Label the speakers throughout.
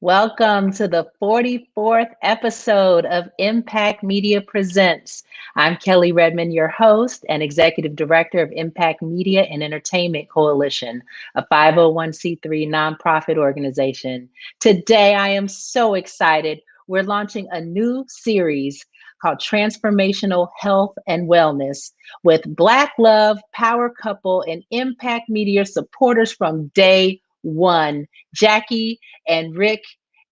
Speaker 1: Welcome to the 44th episode of Impact Media Presents. I'm Kelly Redmond, your host and Executive Director of Impact Media and Entertainment Coalition, a 501c3 nonprofit organization. Today, I am so excited. We're launching a new series called Transformational Health and Wellness with Black Love, Power Couple, and Impact Media supporters from day one, Jackie and Rick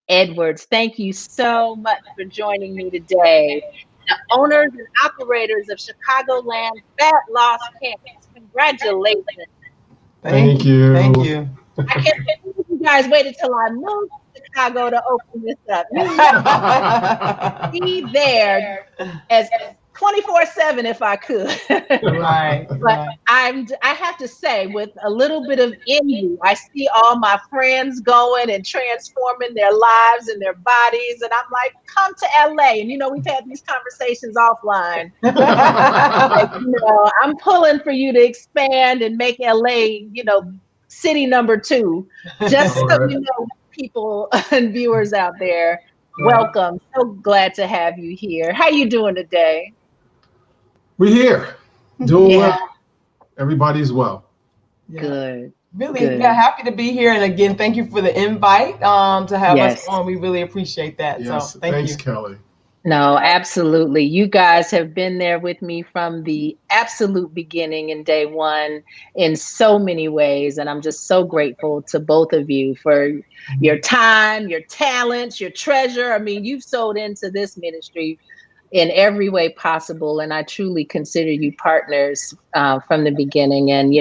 Speaker 1: Edwards. Thank you so much for joining me today. The owners and operators of Chicagoland Fat Loss Camps. Congratulations.
Speaker 2: Thank you.
Speaker 3: Thank you.
Speaker 1: I can't believe you guys waited till I moved to Chicago to open this up. You be there as 24/7 if I could.
Speaker 3: Right.
Speaker 1: But I have to say, with a little bit of envy, I see all my friends going and transforming their lives and their bodies, and I'm like, come to LA. And we've had these conversations offline. Like, I'm pulling for you to expand and make LA, city number 2. Just so you know, people and viewers out there, welcome. So glad to have you here. How you doing today?
Speaker 2: We're here, doing well. Everybody's well.
Speaker 3: Yeah.
Speaker 1: Good.
Speaker 3: Really,
Speaker 1: Good.
Speaker 3: happy to be here. And again, thank you for the invite to have us on. We really appreciate that.
Speaker 2: Yes,
Speaker 3: so
Speaker 2: thanks,
Speaker 3: you.
Speaker 2: Kelly.
Speaker 1: No, absolutely. You guys have been there with me from the absolute beginning in day one in so many ways. And I'm just so grateful to both of you for your time, your talents, your treasure. I mean, you've sold into this ministry in every way possible. And I truly consider you partners from the beginning. And,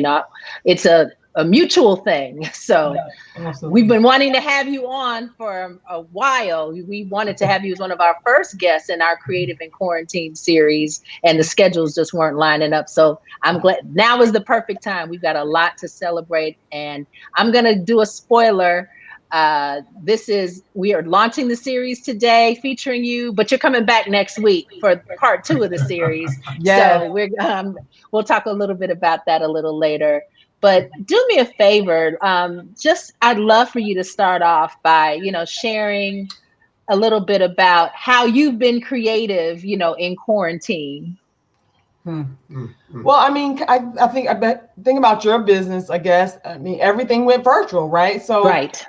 Speaker 1: it's a mutual thing. So we've been wanting to have you on for a while. We wanted to have you as one of our first guests in our Creative in Quarantine series, and the schedules just weren't lining up. So I'm glad now is the perfect time. We've got a lot to celebrate, and I'm going to do a spoiler. We are launching the series today featuring you, but you're coming back next week for part 2 of the series.
Speaker 3: Yes.
Speaker 1: So we'll talk a little bit about that a little later. But do me a favor, I'd love for you to start off by, sharing a little bit about how you've been creative, in quarantine.
Speaker 3: Well, I mean, I think about your business, I guess. I mean, everything went virtual, right? So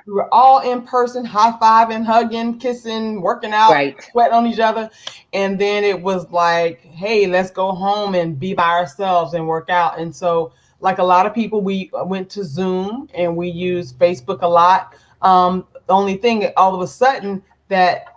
Speaker 3: we were all in person, high-fiving, hugging, kissing, working out, sweating on each other. And then it was like, hey, let's go home and be by ourselves and work out. And so like a lot of people, we went to Zoom and we used Facebook a lot. The only thing all of a sudden that,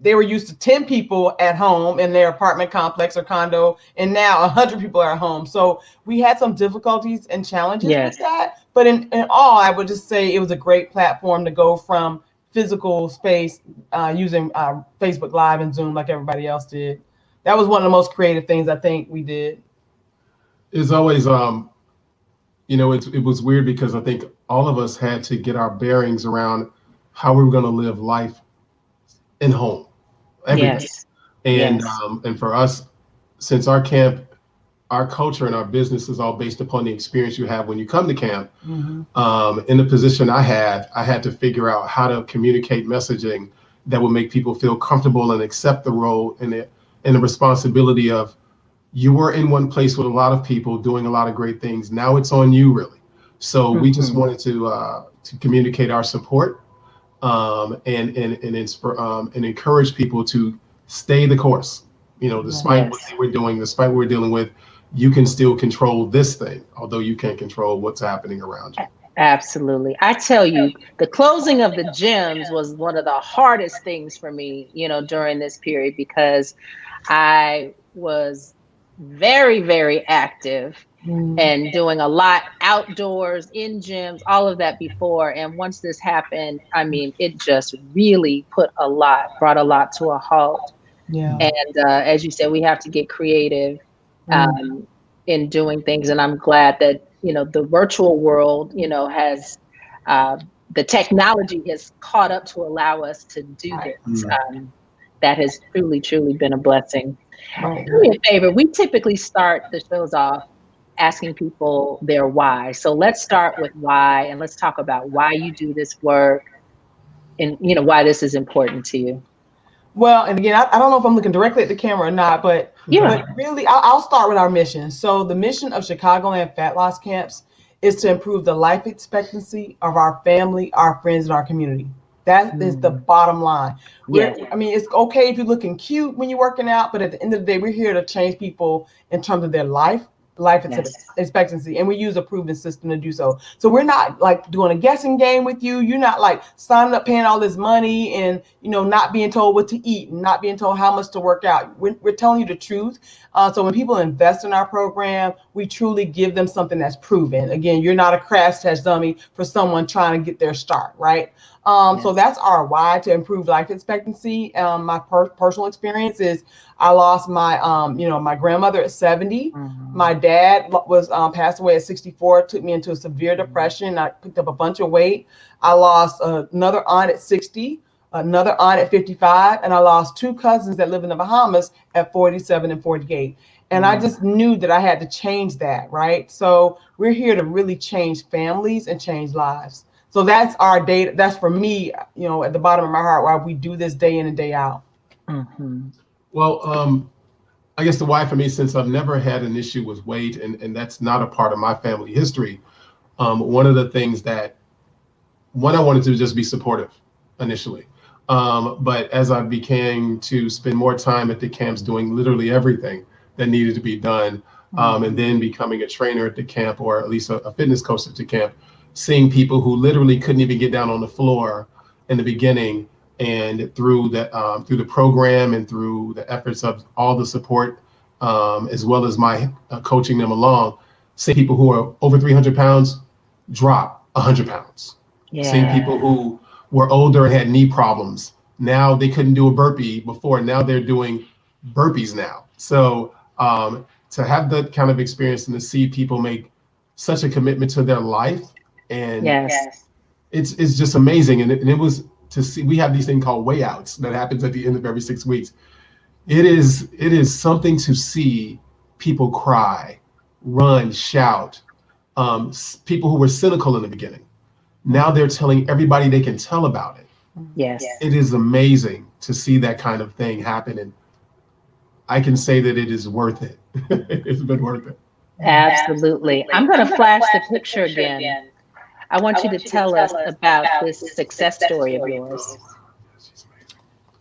Speaker 3: they were used to 10 people at home in their apartment complex or condo, and now 100 people are at home. So we had some difficulties and challenges with that. But in all, I would just say it was a great platform to go from physical space using Facebook Live and Zoom like everybody else did. That was one of the most creative things I think we did.
Speaker 2: It's always, it was weird because I think all of us had to get our bearings around how we were going to live life in home. And for us, since our camp, our culture and our business is all based upon the experience you have when you come to camp. In the position I had to figure out how to communicate messaging that would make people feel comfortable and accept the role and the responsibility of, you were in one place with a lot of people doing a lot of great things. Now it's on you, really. So we just wanted to communicate our support and encourage people to stay the course. Despite what they were doing, despite what we're dealing with, you can still control this thing, although you can't control what's happening around you.
Speaker 1: Absolutely. I tell you, the closing of the gyms was one of the hardest things for me, during this period, because I was very, very active and doing a lot outdoors, in gyms, all of that before. And once this happened, I mean, it just really brought a lot to a halt.
Speaker 3: Yeah.
Speaker 1: And as you said, we have to get creative in doing things. And I'm glad that, the virtual world, has the technology has caught up to allow us to do this. That has truly, truly been a blessing. Do me a favor. We typically start the shows off asking people their why. So let's start with why, and let's talk about why you do this work, and why this is important to you.
Speaker 3: Well, and again, I don't know if I'm looking directly at the camera or not, but really, I'll start with our mission. So the mission of Chicagoland Fat Loss Camps is to improve the life expectancy of our family, our friends, and our community. That is the bottom line. I mean, it's okay if you're looking cute when you're working out, but at the end of the day, we're here to change people in terms of their life expectancy, and we use a proven system to do so. So we're not like doing a guessing game with you. You're not like signing up, paying all this money, and not being told what to eat and not being told how much to work out. We're telling you the truth. So when people invest in our program, we truly give them something that's proven. Again, you're not a crash test dummy for someone trying to get their start, right? So that's our why, to improve life expectancy. My personal experience is I lost my, my grandmother at 70. My dad was passed away at 64. It took me into a severe depression. I picked up a bunch of weight. I lost another aunt at 60, another aunt at 55, and I lost 2 cousins that live in the Bahamas at 47 and 48. And I just knew that I had to change that, right? So we're here to really change families and change lives. So that's our data. That's for me, at the bottom of my heart, why we do this day in and day out.
Speaker 2: Well, I guess the why for me, since I've never had an issue with weight, and that's not a part of my family history, one of the things that, I wanted to just be supportive initially. But as I began to spend more time at the camps doing literally everything that needed to be done, and then becoming a trainer at the camp, or at least a fitness coach at the camp, seeing people who literally couldn't even get down on the floor in the beginning, and through the program and through the efforts of all the support, as well as my coaching them along, seeing people who are over 300 pounds drop 100 pounds. Seeing people who were older and had knee problems, now they couldn't do a burpee before, now they're doing burpees now. So to have that kind of experience and to see people make such a commitment to their life, and it's just amazing. And it was to see, we have these things called way outs that happens at the end of every 6 weeks. It is something to see people cry, run, shout. People who were cynical in the beginning, now they're telling everybody they can tell about it. It is amazing to see that kind of thing happen, and I can say that it is worth it. It's been worth it.
Speaker 1: Absolutely. I'm going to flash the picture again. I want you to tell us about this success story of yours.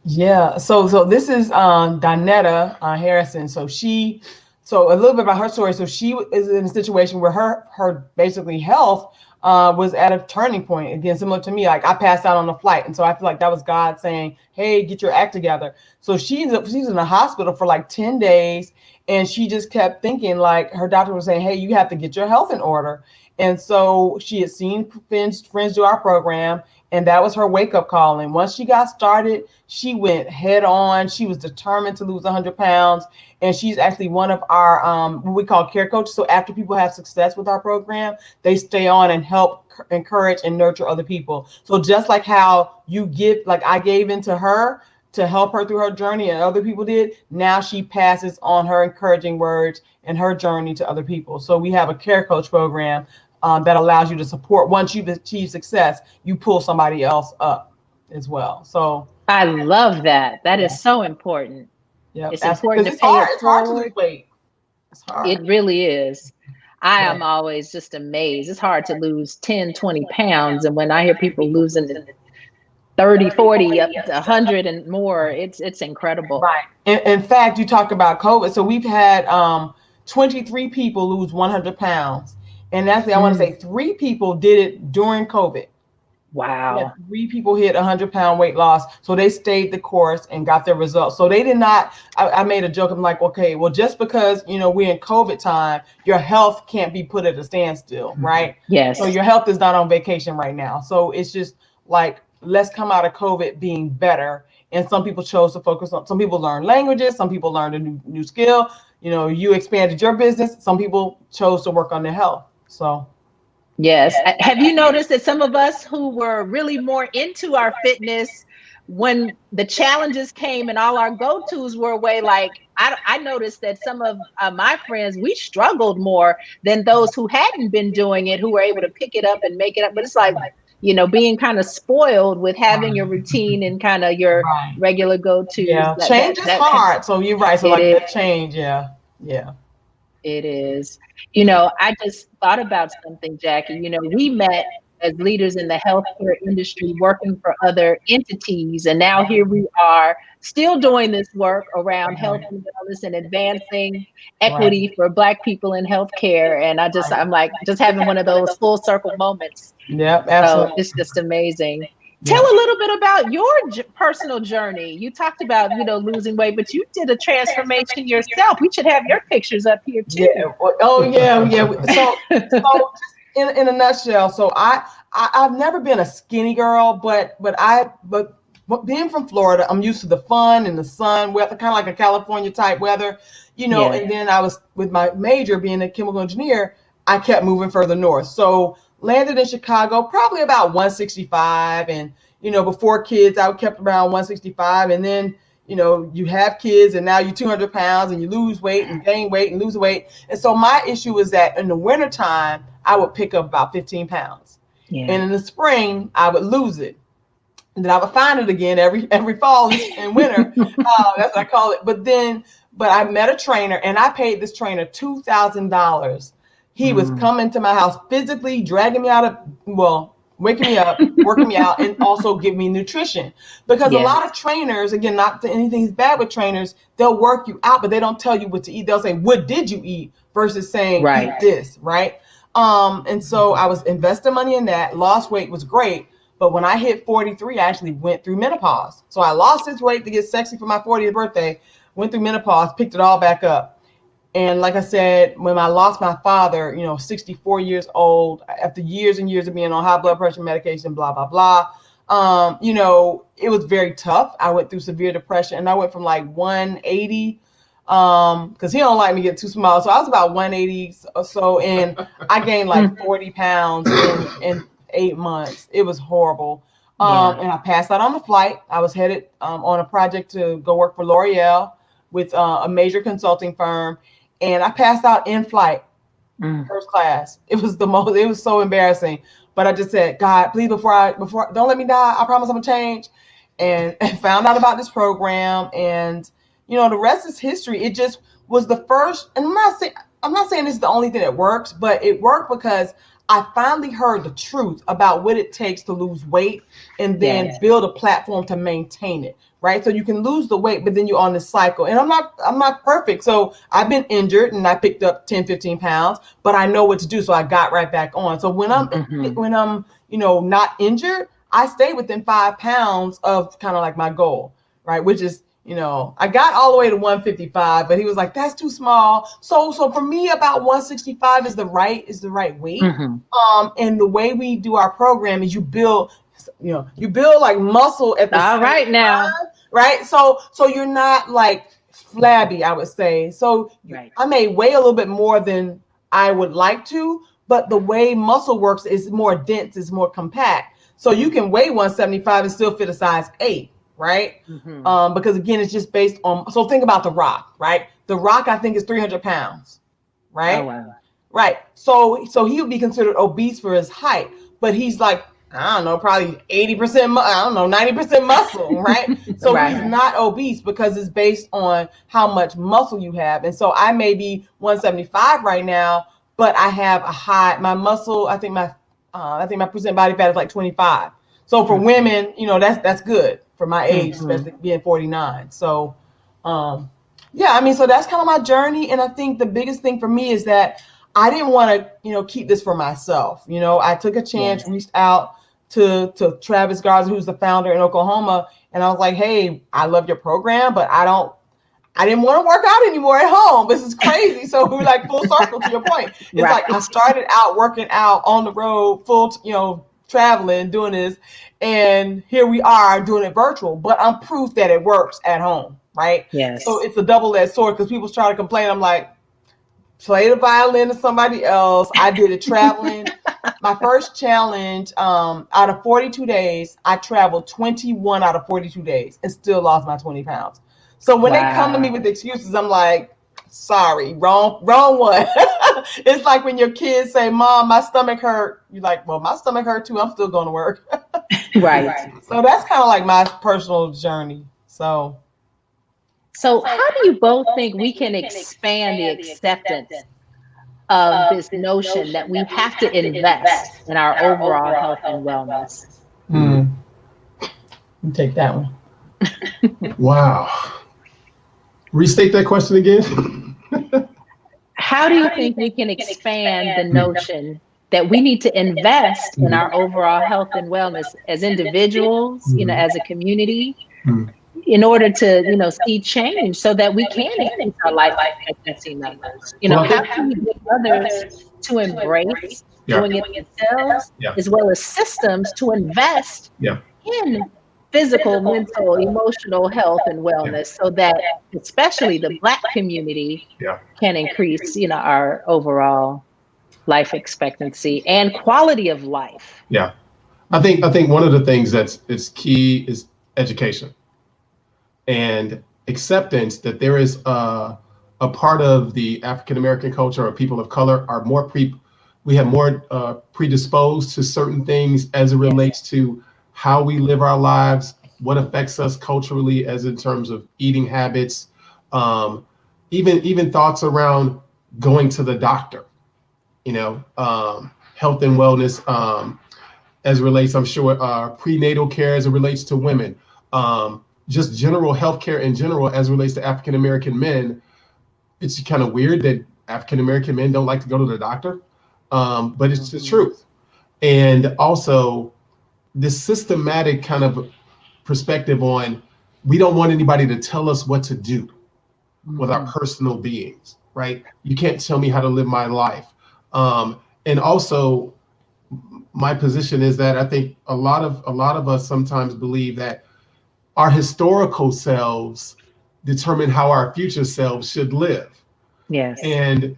Speaker 3: Yeah. So this is Donetta Harrison. So a little bit about her story. So she is in a situation where her basically health was at a turning point. Again, similar to me, like I passed out on the flight. And so I feel like that was God saying, hey, get your act together. So she's in the hospital for like 10 days. And she just kept thinking, like, her doctor was saying, hey, you have to get your health in order. And so she had seen friends do our program, and that was her wake-up call. And once she got started, she went head on. She was determined to lose 100 pounds. And she's actually one of our what we call care coaches. So after people have success with our program, they stay on and help encourage and nurture other people. So just like how you give, like I gave into her to help her through her journey, and other people did, now she passes on her encouraging words and her journey to other people. So we have a care coach program that allows you to support. Once you've achieved success, you pull somebody else up as well. So
Speaker 1: I love that. That is so important.
Speaker 3: Yeah,
Speaker 1: it's important to pay it forward.
Speaker 3: It's hard.
Speaker 1: It really is. I am always just amazed. It's hard to lose 10, 20 pounds. And when I hear people losing 30, 40, up to 100 and more, it's incredible.
Speaker 3: Right. In fact, you talk about COVID. So we've had 23 people lose 100 pounds. And actually, I want to say 3 people did it during COVID.
Speaker 1: Wow.
Speaker 3: 3 people hit 100-pound weight loss. So they stayed the course and got their results. So they did not, I made a joke. I'm like, okay, well, just because, we're in COVID time, your health can't be put at a standstill, right?
Speaker 1: Yes.
Speaker 3: So your health is not on vacation right now. So it's just like, let's come out of COVID being better. And some people chose to focus on, some people learned languages, some people learned a new skill. You expanded your business. Some people chose to work on their health. So,
Speaker 1: yes. Have you noticed that some of us who were really more into our fitness, when the challenges came and all our go-tos were away, like I noticed that some of my friends, we struggled more than those who hadn't been doing it, who were able to pick it up and make it up. But it's like, being kind of spoiled with having your routine and kind of your regular go-tos.
Speaker 3: Yeah, change is hard. So you're right. So like that change, yeah.
Speaker 1: It is. I just thought about something, Jackie. We met as leaders in the healthcare industry working for other entities, and now here we are still doing this work around health and wellness and advancing equity for Black people in healthcare. And I'm like just having one of those full circle moments.
Speaker 3: Yep, absolutely.
Speaker 1: So it's just amazing. Tell a little bit about your personal journey. You talked about, losing weight, but you did a transformation yourself. We should have your pictures up here too.
Speaker 3: Yeah. So in a nutshell, so I've never been a skinny girl, but being from Florida, I'm used to the fun and the sun weather, kind of like a California type weather, and then I was with my major being a chemical engineer, I kept moving further north. So landed in Chicago, probably about 165. And, before kids, I kept around 165. And then, you have kids and now you're 200 pounds and you lose weight and gain weight and lose weight. And so my issue was that in the wintertime, I would pick up about 15 pounds. Yeah. And in the spring, I would lose it. And then I would find it again every fall and winter. That's what I call it. But I met a trainer and I paid this trainer $2,000. He was coming to my house physically, dragging me waking me up, working me out, and also give me nutrition. Because a lot of trainers, again, not anything's bad with trainers, they'll work you out, but they don't tell you what to eat. They'll say, what did you eat? Versus saying, eat this, right? And so I was investing money in that. Lost weight was great. But when I hit 43, I actually went through menopause. So I lost this weight to get sexy for my 40th birthday, went through menopause, picked it all back up. And like I said, when I lost my father, 64 years old, after years and years of being on high blood pressure medication, blah, blah, blah, it was very tough. I went through severe depression and I went from like 180, because he don't like me get too small. So I was about 180 or so, and I gained like 40 pounds in 8 months. It was horrible. And I passed out on the flight. I was headed on a project to go work for L'Oreal with a major consulting firm. And I passed out in flight, first class. It was so embarrassing. But I just said, God, please, before don't let me die. I promise I'm gonna change. And found out about this program. And, the rest is history. It just was the first, and I'm not saying this is the only thing that works, but it worked because I finally heard the truth about what it takes to lose weight and then build a platform to maintain it. Right. So you can lose the weight, but then you're on this cycle. And I'm not perfect. So I've been injured and I picked up 10, 15 pounds, but I know what to do. So I got right back on. So when I'm not injured, I stay within 5 pounds of kind of like my goal. Right. Which is, I got all the way to 155, but he was like, that's too small. So for me, about 165 is the right weight. And the way we do our program is you build like muscle at the same
Speaker 1: right now.
Speaker 3: Time, right? So you're not like flabby, I would say. So I may weigh a little bit more than I would like to, but the way muscle works is more dense, is more compact. So you can weigh 175 and still fit a size 8, right? Because again, it's just based on, so think about The Rock, right? The Rock, I think, is 300 pounds, right?
Speaker 1: Oh, wow.
Speaker 3: Right. So he would be considered obese for his height, but he's like, I don't know, probably 80%, 90% muscle, right? So he's not obese because it's based on how much muscle you have. And so I may be 175 right now, but I have my muscle, I think my percent body fat is like 25. So for women, that's good for my age, especially being 49. So, so that's kind of my journey. And I think the biggest thing for me is that I didn't want to, keep this for myself. I took a chance, reached out to Travis Garza, who's the founder in Oklahoma. And I was like, hey, I love your program, but I didn't want to work out anymore at home. This is crazy. So we were like full circle to your point. It's like I started out working out on the road, full, traveling, doing this. And here we are doing it virtual, but I'm proof that it works at home. Right.
Speaker 1: Yes.
Speaker 3: So it's a double-edged sword because people try to complain. I'm like, play the violin to somebody else. I did it traveling. My first challenge, out of 42 days, I traveled 21 out of 42 days and still lost my 20 pounds. So when they come to me with excuses, I'm like, Sorry, wrong one. It's like when your kids say, Mom, my stomach hurt. You're like, well, my stomach hurt too. I'm still going to work.
Speaker 1: Right.
Speaker 3: So that's kind of like my personal journey. So
Speaker 1: how do you both think we can expand the acceptance of this notion that we have to invest in our overall health and wellness?
Speaker 3: You take that one.
Speaker 2: Wow. Restate that question again.
Speaker 1: How do you think we can expand the notion that we need to invest in our overall health and wellness as individuals, as a community, in order to, see change so that we can increase our life expectancy numbers? How can we get others to embrace doing it themselves, as well as systems to invest in physical, mental, emotional health and wellness, so that especially the Black community can increase, our overall life expectancy and quality of life.
Speaker 2: Yeah. I think one of the things that's key is education and acceptance that there is a part of the African American culture or people of color are we have more predisposed to certain things as it relates to how we live our lives, what affects us culturally as in terms of eating habits, even thoughts around going to the doctor, health and wellness as it relates, I'm sure, prenatal care as it relates to women, just general healthcare in general as it relates to African American men. It's kind of weird that African American men don't like to go to the doctor, but it's the truth. And also this systematic kind of perspective on, we don't want anybody to tell us what to do with our personal beings, right? You can't tell me how to live my life. And also my position is that I think a lot of us sometimes believe that our historical selves determine how our future selves should live.
Speaker 1: Yes.
Speaker 2: And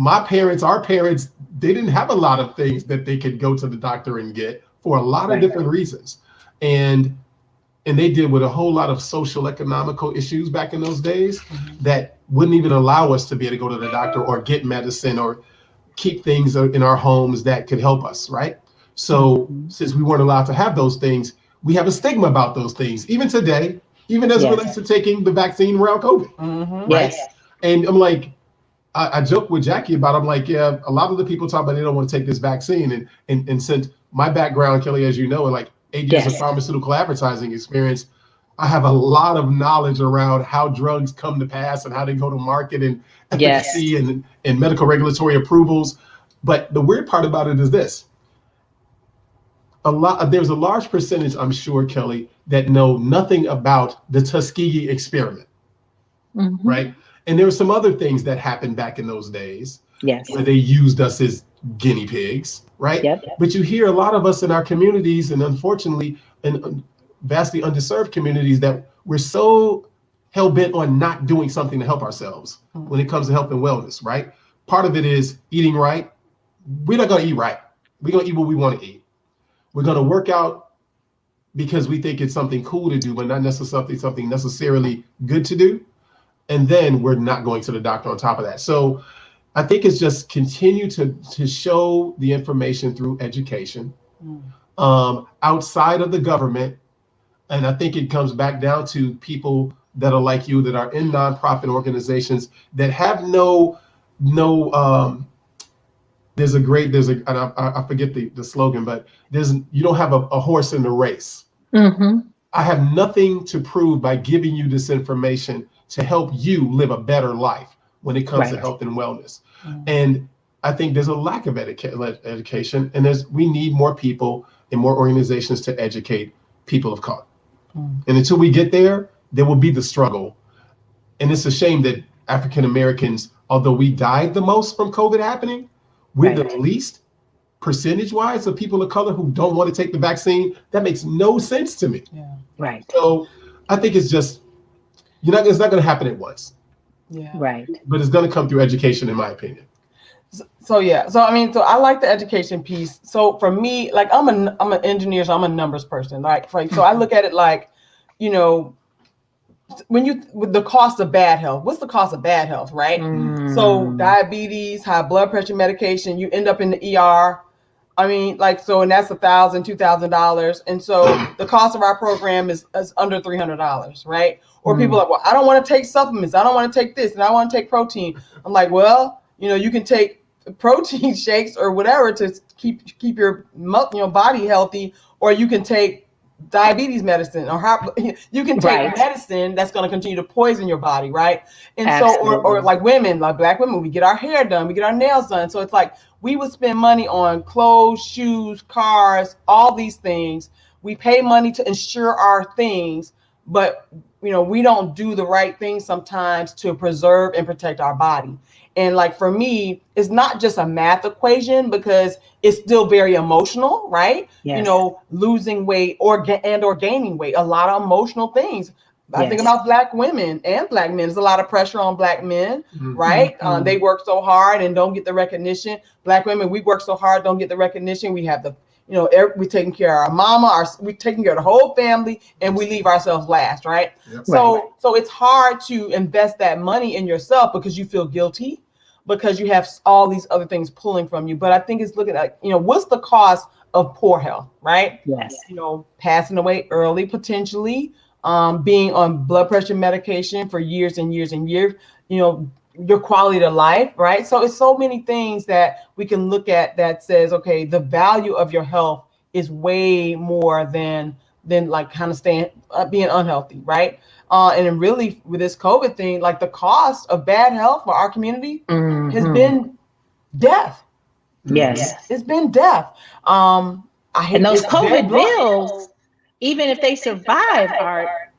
Speaker 2: our parents, they didn't have a lot of things that they could go to the doctor and get for a lot of different reasons. And they deal with a whole lot of social economical issues back in those days that wouldn't even allow us to be able to go to the doctor or get medicine or keep things in our homes that could help us, right? So since we weren't allowed to have those things, we have a stigma about those things, even today, even as it relates to taking the vaccine around COVID, right?
Speaker 1: Yes.
Speaker 2: And I'm like, I joke with Jackie about, I'm like, yeah, a lot of the people talk about they don't want to take this vaccine. And since my background, Kelly, as you know, like 8 years of pharmaceutical advertising experience, I have a lot of knowledge around how drugs come to pass and how they go to market and efficacy and medical regulatory approvals. But the weird part about it is this. There's a large percentage, I'm sure, Kelly, that know nothing about the Tuskegee experiment, right? And there were some other things that happened back in those days where they used us as guinea pigs, right?
Speaker 1: Yep.
Speaker 2: But you hear a lot of us in our communities, and unfortunately, in vastly underserved communities, that we're so hell-bent on not doing something to help ourselves when it comes to health and wellness, right? Part of it is eating right. We're not going to eat right. We're going to eat what we want to eat. We're going to work out because we think it's something cool to do, but not necessarily something necessarily good to do. And then we're not going to the doctor on top of that. So I think it's just continue to show the information through education outside of the government. And I think it comes back down to people that are like you, that are in nonprofit organizations that have I forget the slogan, but you don't have a horse in the race. I have nothing to prove by giving you this information to help you live a better life when it comes to health and wellness. And I think there's a lack of education, and we need more people and more organizations to educate people of color. And until we get there will be the struggle. And it's a shame that African Americans, although we died the most from COVID happening, we're the least percentage-wise of people of color who don't want to take the vaccine. That makes no sense to me.
Speaker 3: Yeah.
Speaker 1: Right.
Speaker 2: So I think it's just, it's not going to happen at once.
Speaker 3: Yeah.
Speaker 1: Right.
Speaker 2: But it's going to come through education, in my opinion.
Speaker 3: So I like the education piece. So for me, like I'm an engineer, so I'm a numbers person. So I look at it like, with the cost of bad health, what's the cost of bad health, right? So diabetes, high blood pressure medication, you end up in the ER. I mean, like, so, and that's $1,000, $2,000. And so the cost of our program is under $300, right? Or people are like, well, I don't want to take supplements. I don't want to take this, and I want to take protein. I'm like, well, you can take protein shakes or whatever to keep your body healthy, or you can take diabetes medicine, or you can take medicine that's going to continue to poison your body, right? And Absolutely. or like women, like Black women, we get our hair done, we get our nails done. So it's like we would spend money on clothes, shoes, cars, all these things. We pay money to insure our things, but we don't do the right thing sometimes to preserve and protect our body. And like for me, it's not just a math equation, because it's still very emotional, right? Yes. Losing weight or gaining weight, a lot of emotional things. I think about Black women and Black men. There's a lot of pressure on Black men, right? They work so hard and don't get the recognition. Black women, we work so hard, don't get the recognition. We have we're taking care of our mama, we're taking care of the whole family, and we leave ourselves last, right? Yep. So it's hard to invest that money in yourself because you feel guilty, because you have all these other things pulling from you. But I think it's looking at, what's the cost of poor health, right? Yes. Passing away early, potentially, being on blood pressure medication for years and years and years, your quality of life, right? So it's so many things that we can look at that says, okay, the value of your health is way more than like kind of being unhealthy, right? And then really with this COVID thing, like the cost of bad health for our community has been death. Yes. It's been death. I hate
Speaker 1: and those COVID bills, even if they survive, are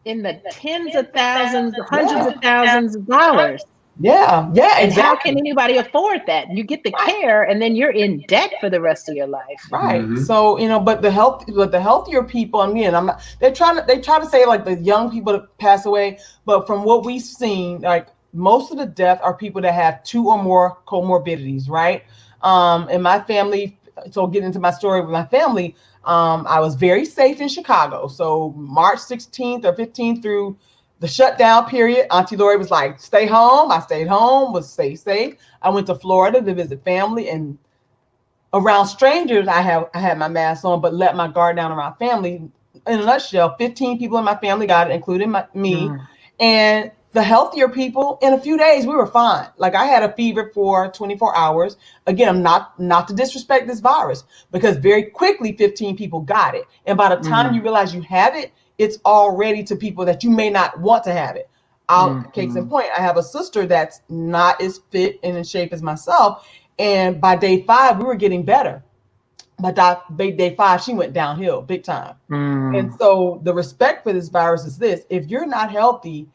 Speaker 1: in the tens of thousands, hundreds of thousands of dollars.
Speaker 3: Yeah,
Speaker 1: and exactly. How can anybody afford that? You get the care, and then you're in debt for the rest of your life.
Speaker 3: Right. So but the healthier people, and again, they try to say like the young people that pass away, but from what we've seen, like most of the death are people that have 2 or more comorbidities, right? In my family, so getting into my story with my family, I was very safe in Chicago. So March 16th or 15th through the shutdown period, Auntie Lori was like, stay home. I stayed home, was safe. I went to Florida to visit family, and around strangers, I had my mask on, but let my guard down around family. In a nutshell, 15 people in my family got it, including me. And the healthier people, in a few days, we were fine. Like I had a fever for 24 hours. Again, not to disrespect this virus, because very quickly 15 people got it. And by the time you realize you have it, it's already to people that you may not want to have it. Case in point, I have a sister that's not as fit and in shape as myself. And by day 5, we were getting better. By day 5, she went downhill big time. And so the respect for this virus is this: if you're not healthy,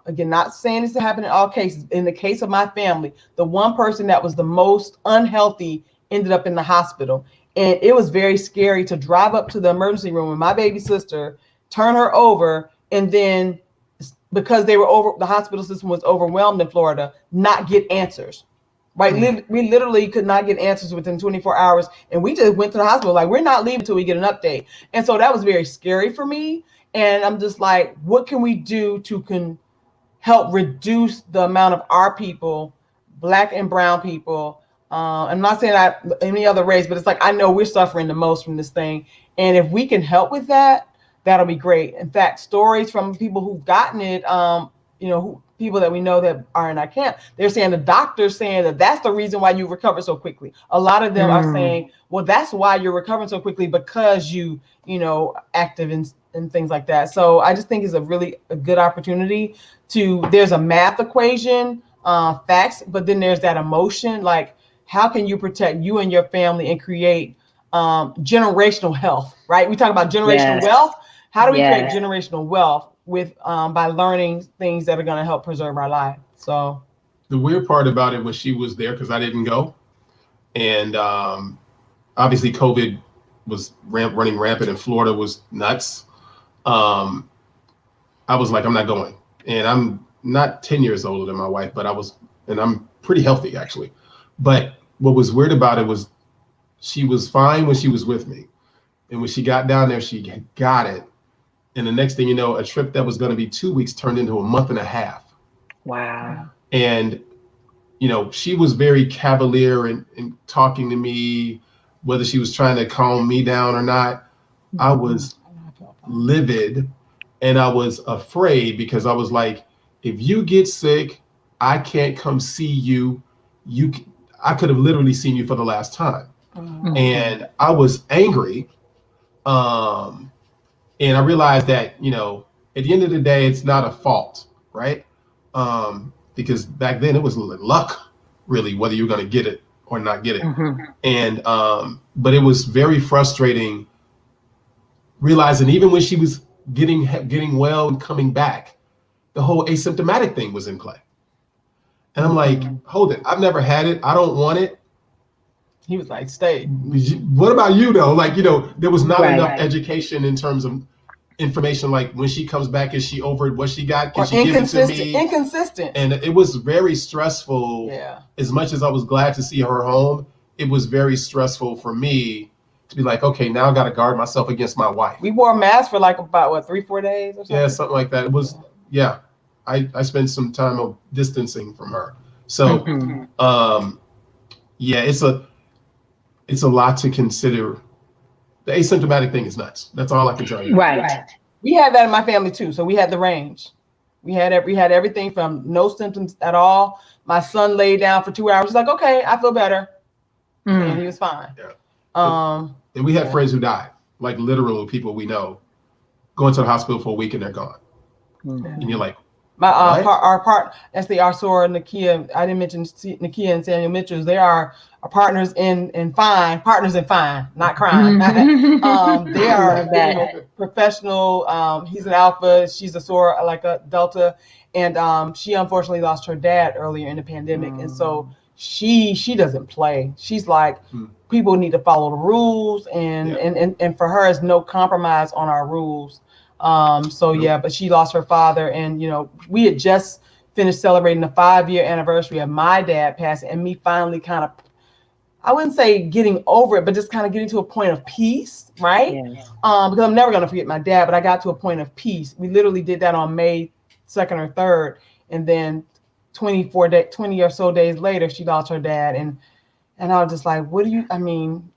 Speaker 3: again, not saying this to happen in all cases. In the case of my family, the one person that was the most unhealthy ended up in the hospital. And it was very scary to drive up to the emergency room with my baby sister, turn her over, and then because the hospital system was overwhelmed in Florida, not get answers. Right. We literally could not get answers within 24 hours. And we just went to the hospital like, we're not leaving until we get an update. And so that was very scary for me. And I'm just like, what can we do to help reduce the amount of our people, Black and brown people? I'm not saying any other race, but it's like, I know we're suffering the most from this thing. And if we can help with that, that'll be great. In fact, stories from people who've gotten it, people that we know that are in our camp, they're saying the doctor's saying that's the reason why you recover so quickly. A lot of them are saying, well, that's why you're recovering so quickly, because you active and things like that. So I just think it's a good opportunity there's a math equation, facts, but then there's that emotion, like how can you protect you and your family and create generational health, right? We talk about generational wealth. How do we create generational wealth by learning things that are going to help preserve our life? So
Speaker 2: the weird part about it was she was there because I didn't go, and obviously COVID was running rampant, and Florida was nuts. I was like, I'm not going, and I'm not 10 years older than my wife, but and I'm pretty healthy actually. But what was weird about it was she was fine when she was with me, and when she got down there, she got it. And the next thing you know, a trip that was going to be 2 weeks turned into a month and a half.
Speaker 1: Wow.
Speaker 2: And, you know, she was very cavalier in talking to me, whether she was trying to calm me down or not. I was livid and I was afraid because I was like, if you get sick, I can't come see you. I could have literally seen you for the last time. And I was angry. And I realized that, you know, at the end of the day, it's not a fault, right? Because back then it was luck, really, whether you're going to get it or not get it. And but it was very frustrating realizing even when she was getting well and coming back, the whole asymptomatic thing was in play. And I'm like, hold it, I've never had it, I don't want it.
Speaker 3: He was like, stay.
Speaker 2: What about you though? Like, you know, there was not enough education in terms of information. Like when she comes back, is she over what she got? Can she give it to me?
Speaker 3: Inconsistent.
Speaker 2: And it was very stressful.
Speaker 3: Yeah.
Speaker 2: As much as I was glad to see her home, it was very stressful for me to be like, okay, now I got to guard myself against my wife.
Speaker 3: We wore masks for like about what, 3-4 days or something?
Speaker 2: Yeah, something like that. It was, yeah. I spent some time of distancing from her. So, yeah, it's a lot to consider. The asymptomatic thing is nuts. That's all I can tell you.
Speaker 1: Right.
Speaker 3: We had that in my family too. So we had the range. We had everything from no symptoms at all. My son laid down for 2 hours. He's like, okay, I feel better. And he was fine.
Speaker 2: Yeah. And we had friends who died, like literal people we know, going to the hospital for a week and they're gone. And you're like,
Speaker 3: our part, our Sora, Nakia, I didn't mention Nakia and Samuel Mitchell. They are our partners in fine, not crime. They are professional. He's an alpha, she's a Sora, like a delta, and she unfortunately lost her dad earlier in the pandemic, and so she doesn't play. She's like, people need to follow the rules, and for her, it's no compromise on our rules. But she lost her father, and you know, we had just finished celebrating the 5-year anniversary of my dad passing, and me finally kind of, I wouldn't say getting over it, but just kind of getting to a point of peace, right? Yes. Because I'm never gonna forget my dad, but I got to a point of peace. We literally did that on May 2nd or 3rd, and then 20 or so days later, she lost her dad, and I was just like,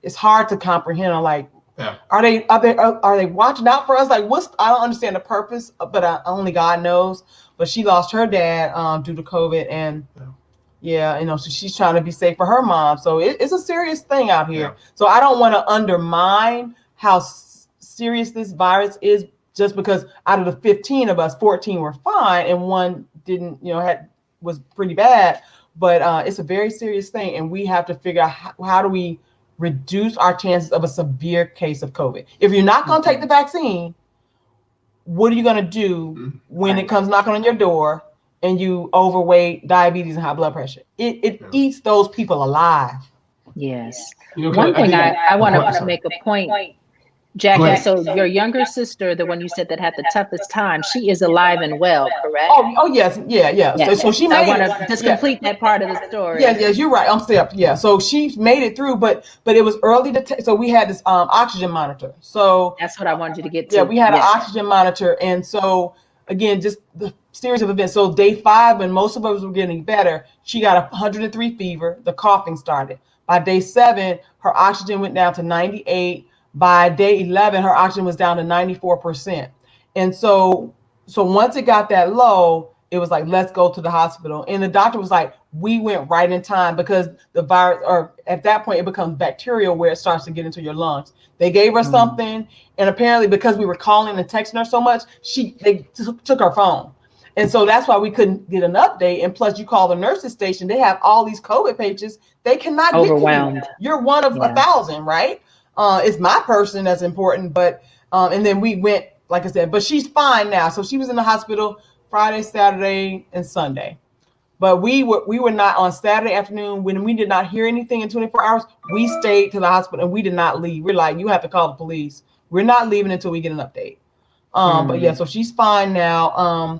Speaker 3: it's hard to comprehend. I'm like, are they watching out for us? Like, I don't understand the purpose, but only God knows. But she lost her dad due to COVID, and so she's trying to be safe for her mom. So it's a serious thing out here. Yeah. So I don't want to undermine how serious this virus is, just because out of the 15 of us, 14 were fine, and one didn't, was pretty bad. But it's a very serious thing, and we have to figure out how do we reduce our chances of a severe case of COVID. If you're not going to take the vaccine, what are you going to do when it comes knocking on your door and you overweight, diabetes, and high blood pressure? It eats those people alive.
Speaker 1: Yes. One thing I want to make a point, Jackie. So your younger sister, the one you said that had the toughest time, she is alive and well, correct?
Speaker 3: Oh yes, yeah. So she made
Speaker 1: I want to just complete that part of the story.
Speaker 3: Yes, you're right. I'm still yeah. So she made it through, but it was early so we had this oxygen monitor. So
Speaker 1: that's what I wanted you to get to.
Speaker 3: Yeah, we had an oxygen monitor, and so again, just the series of events. So day 5, when most of us were getting better, she got 103 fever. The coughing started. By day 7, her oxygen went down to 98. By day 11, her oxygen was down to 94%. And so once it got that low, it was like, let's go to the hospital. And the doctor was like, we went right in time, because the virus, or at that point, it becomes bacterial where it starts to get into your lungs. They gave her something. And apparently, because we were calling and texting her so much, they took her phone. And so that's why we couldn't get an update. And plus, you call the nurses station, they have all these COVID patients. They cannot get to you. You're one of 1,000, right? It's my person that's important, but and then we went, like I said, but she's fine now. So she was in the hospital Friday, Saturday, and Sunday. But we were not on Saturday afternoon when we did not hear anything in 24 hours. We stayed to the hospital and we did not leave. We're like, you have to call the police. We're not leaving until we get an update. But yeah, so she's fine now.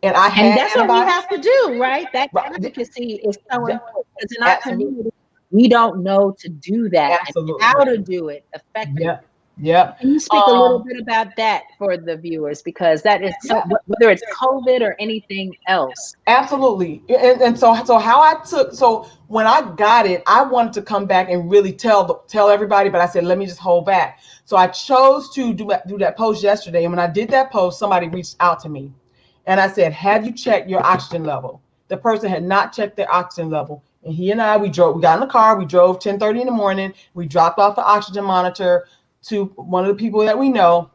Speaker 3: And
Speaker 1: that's what we have to do, right? That advocacy is so important, because in our community, we don't know to do that.
Speaker 3: Absolutely.
Speaker 1: And how to do it effectively.
Speaker 3: Yep.
Speaker 1: Can you speak a little bit about that for the viewers? Because that is so, whether it's COVID or anything else.
Speaker 3: Absolutely. And so how I took, so when I got it, I wanted to come back and really tell everybody, but I said, let me just hold back. So I chose to do that post yesterday. And when I did that post, somebody reached out to me and I said, have you checked your oxygen level? The person had not checked their oxygen level. And he and I, we got in the car, we drove 10:30 in the morning. We dropped off the oxygen monitor to one of the people that we know.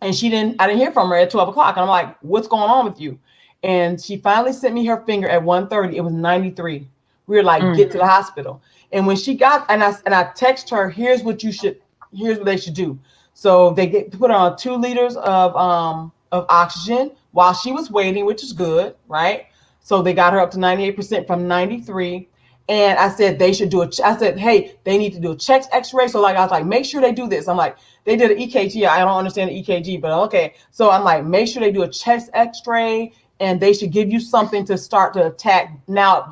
Speaker 3: And I didn't hear from her at 12 o'clock. And I'm like, what's going on with you? And she finally sent me her finger at 1:30. It was 93. We were like, get to the hospital. And when she got, and I text her, here's what they should do. So they put her on 2 liters of oxygen while she was waiting, which is good, right? So they got her up to 98% from 93. And I said they should I said, hey, they need to do a chest x-ray. So I was like, make sure they do this. I'm like, they did an EKG. I don't understand the EKG, but okay. So I'm like, make sure they do a chest x-ray and they should give you something to start to attack. Now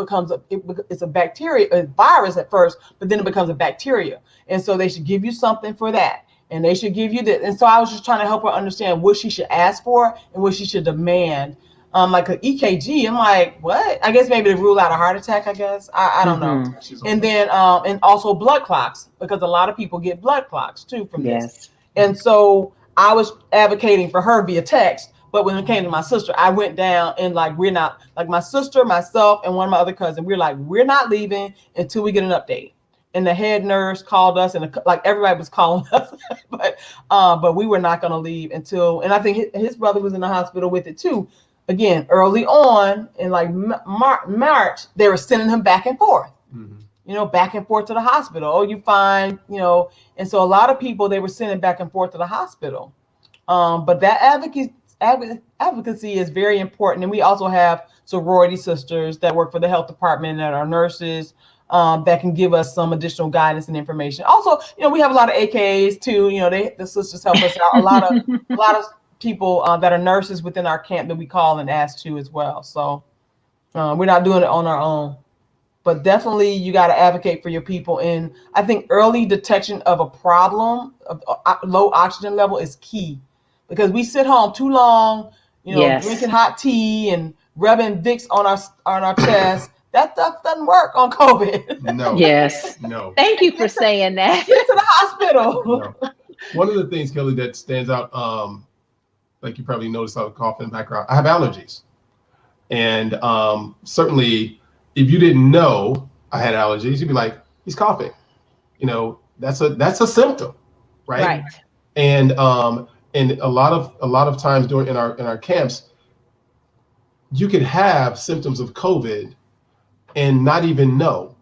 Speaker 3: it's a bacteria, a virus at first, but then it becomes a bacteria. And so they should give you something for that. And they should give you this. And so I was just trying to help her understand what she should ask for and what she should demand. Like an EKG, I'm like, what? I guess maybe to rule out a heart attack, I guess. I don't know. And then, and also blood clots, because a lot of people get blood clots too from this. And so I was advocating for her via text, but when it came to my sister, I went down and we're not, my sister, myself, and one of my other cousins, we're like, we're not leaving until we get an update. And the head nurse called us, and everybody was calling us, but we were not going to leave until, and I think his brother was in the hospital with it too. Again, early on in March, they were sending him back and forth, back and forth to the hospital. Oh, you fine, and so a lot of people, they were sending back and forth to the hospital. But that advocacy is very important. And we also have sorority sisters that work for the health department and are nurses that can give us some additional guidance and information. Also, we have a lot of AKs too. The sisters help us out. A lot of people that are nurses within our camp that we call and ask to as well. So we're not doing it on our own, but definitely you got to advocate for your people. And I think early detection of a problem of low oxygen level is key, because we sit home too long, drinking hot tea and rubbing Vicks on our chest. That stuff doesn't work on COVID.
Speaker 2: No.
Speaker 1: Yes.
Speaker 2: No.
Speaker 1: Thank you for saying that.
Speaker 3: Get to the hospital.
Speaker 2: No. One of the things, Kelly, that stands out, like you probably noticed, I was coughing background. I have allergies, and certainly, if you didn't know I had allergies, you'd be like, "He's coughing." That's a symptom, right?
Speaker 1: Right.
Speaker 2: And a lot of times in our camps, you could have symptoms of COVID and not even know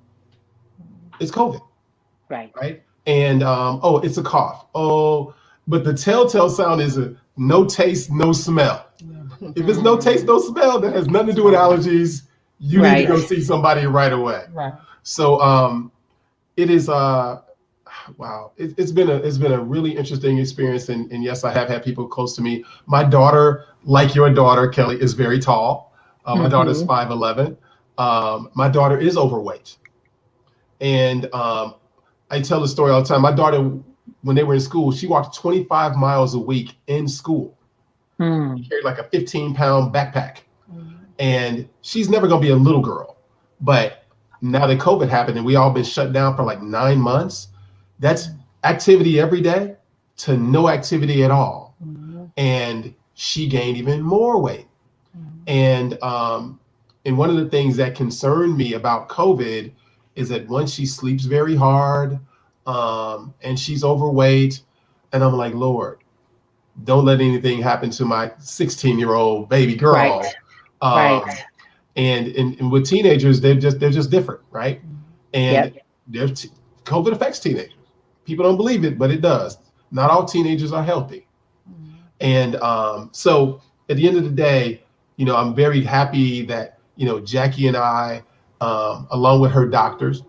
Speaker 2: it's COVID.
Speaker 1: Right.
Speaker 2: Right. And it's a cough. Oh, but the telltale sound is a no taste, no smell. If it's no taste, no smell, that has nothing to do with allergies. You need to go see somebody right away.
Speaker 3: Right.
Speaker 2: So it is wow. It's been a really interesting experience. And yes, I have had people close to me. My daughter, like your daughter, Kelly, is very tall. My daughter's 5'11". My daughter is overweight. And I tell the story all the time. My daughter, when they were in school, she walked 25 miles a week in school. She carried like a 15-pound backpack. And she's never going to be a little girl. But now that COVID happened and we all been shut down for like 9 months, that's activity every day to no activity at all. And she gained even more weight. And one of the things that concerned me about COVID is that once she sleeps very hard, and she's overweight, and I'm like, Lord, don't let anything happen to my 16-year-old baby girl.
Speaker 1: Right. Right.
Speaker 2: And with teenagers, they're just different, right? And COVID affects teenagers. People don't believe it, but it does. Not all teenagers are healthy. And so at the end of the day, I'm very happy that Jackie and I, along with her doctors,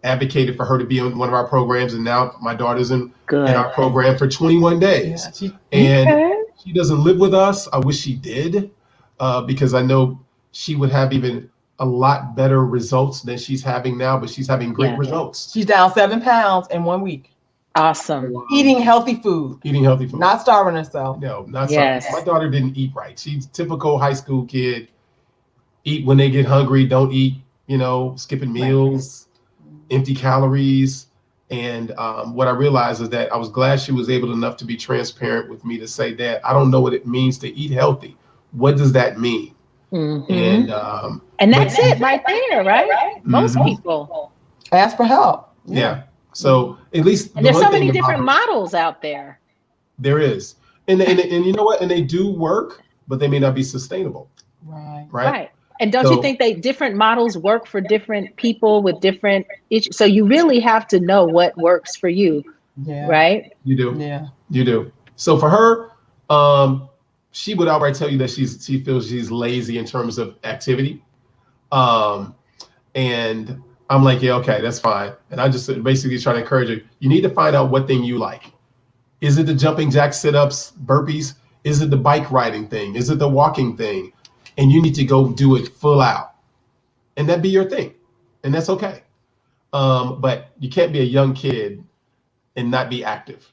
Speaker 2: advocated for her to be on one of our programs, and now my daughter's in our program for 21 days. She doesn't live with us. I wish she did, because I know she would have even a lot better results than she's having now, but she's having great results.
Speaker 3: She's down 7 pounds in 1 week.
Speaker 1: Awesome.
Speaker 3: Eating healthy food.
Speaker 2: Not
Speaker 3: starving herself.
Speaker 2: No, not starving. My daughter didn't eat right. She's typical high school kid. Eat when they get hungry. Don't eat, skipping meals, empty calories. And what I realized is that I was glad she was able enough to be transparent with me to say, Dad, I don't know what it means to eat healthy. What does that mean?
Speaker 1: And that's it right there, right? Most people
Speaker 3: ask for help.
Speaker 2: Yeah. So at least
Speaker 1: there's so many different models out there.
Speaker 2: There is, and you know what? And they do work, but they may not be sustainable.
Speaker 1: Right. And don't you think different models work for different people with different issues? So you really have to know what works for you. Yeah. Right.
Speaker 2: You do.
Speaker 3: Yeah.
Speaker 2: You do. So for her, she would outright tell you that she feels she's lazy in terms of activity. And I'm like, yeah, okay, that's fine. And I just basically try to encourage her. You need to find out what thing you like. Is it the jumping jack sit-ups, burpees? Is it the bike riding thing? Is it the walking thing? And you need to go do it full out. And that be your thing. And that's okay. But you can't be a young kid and not be active.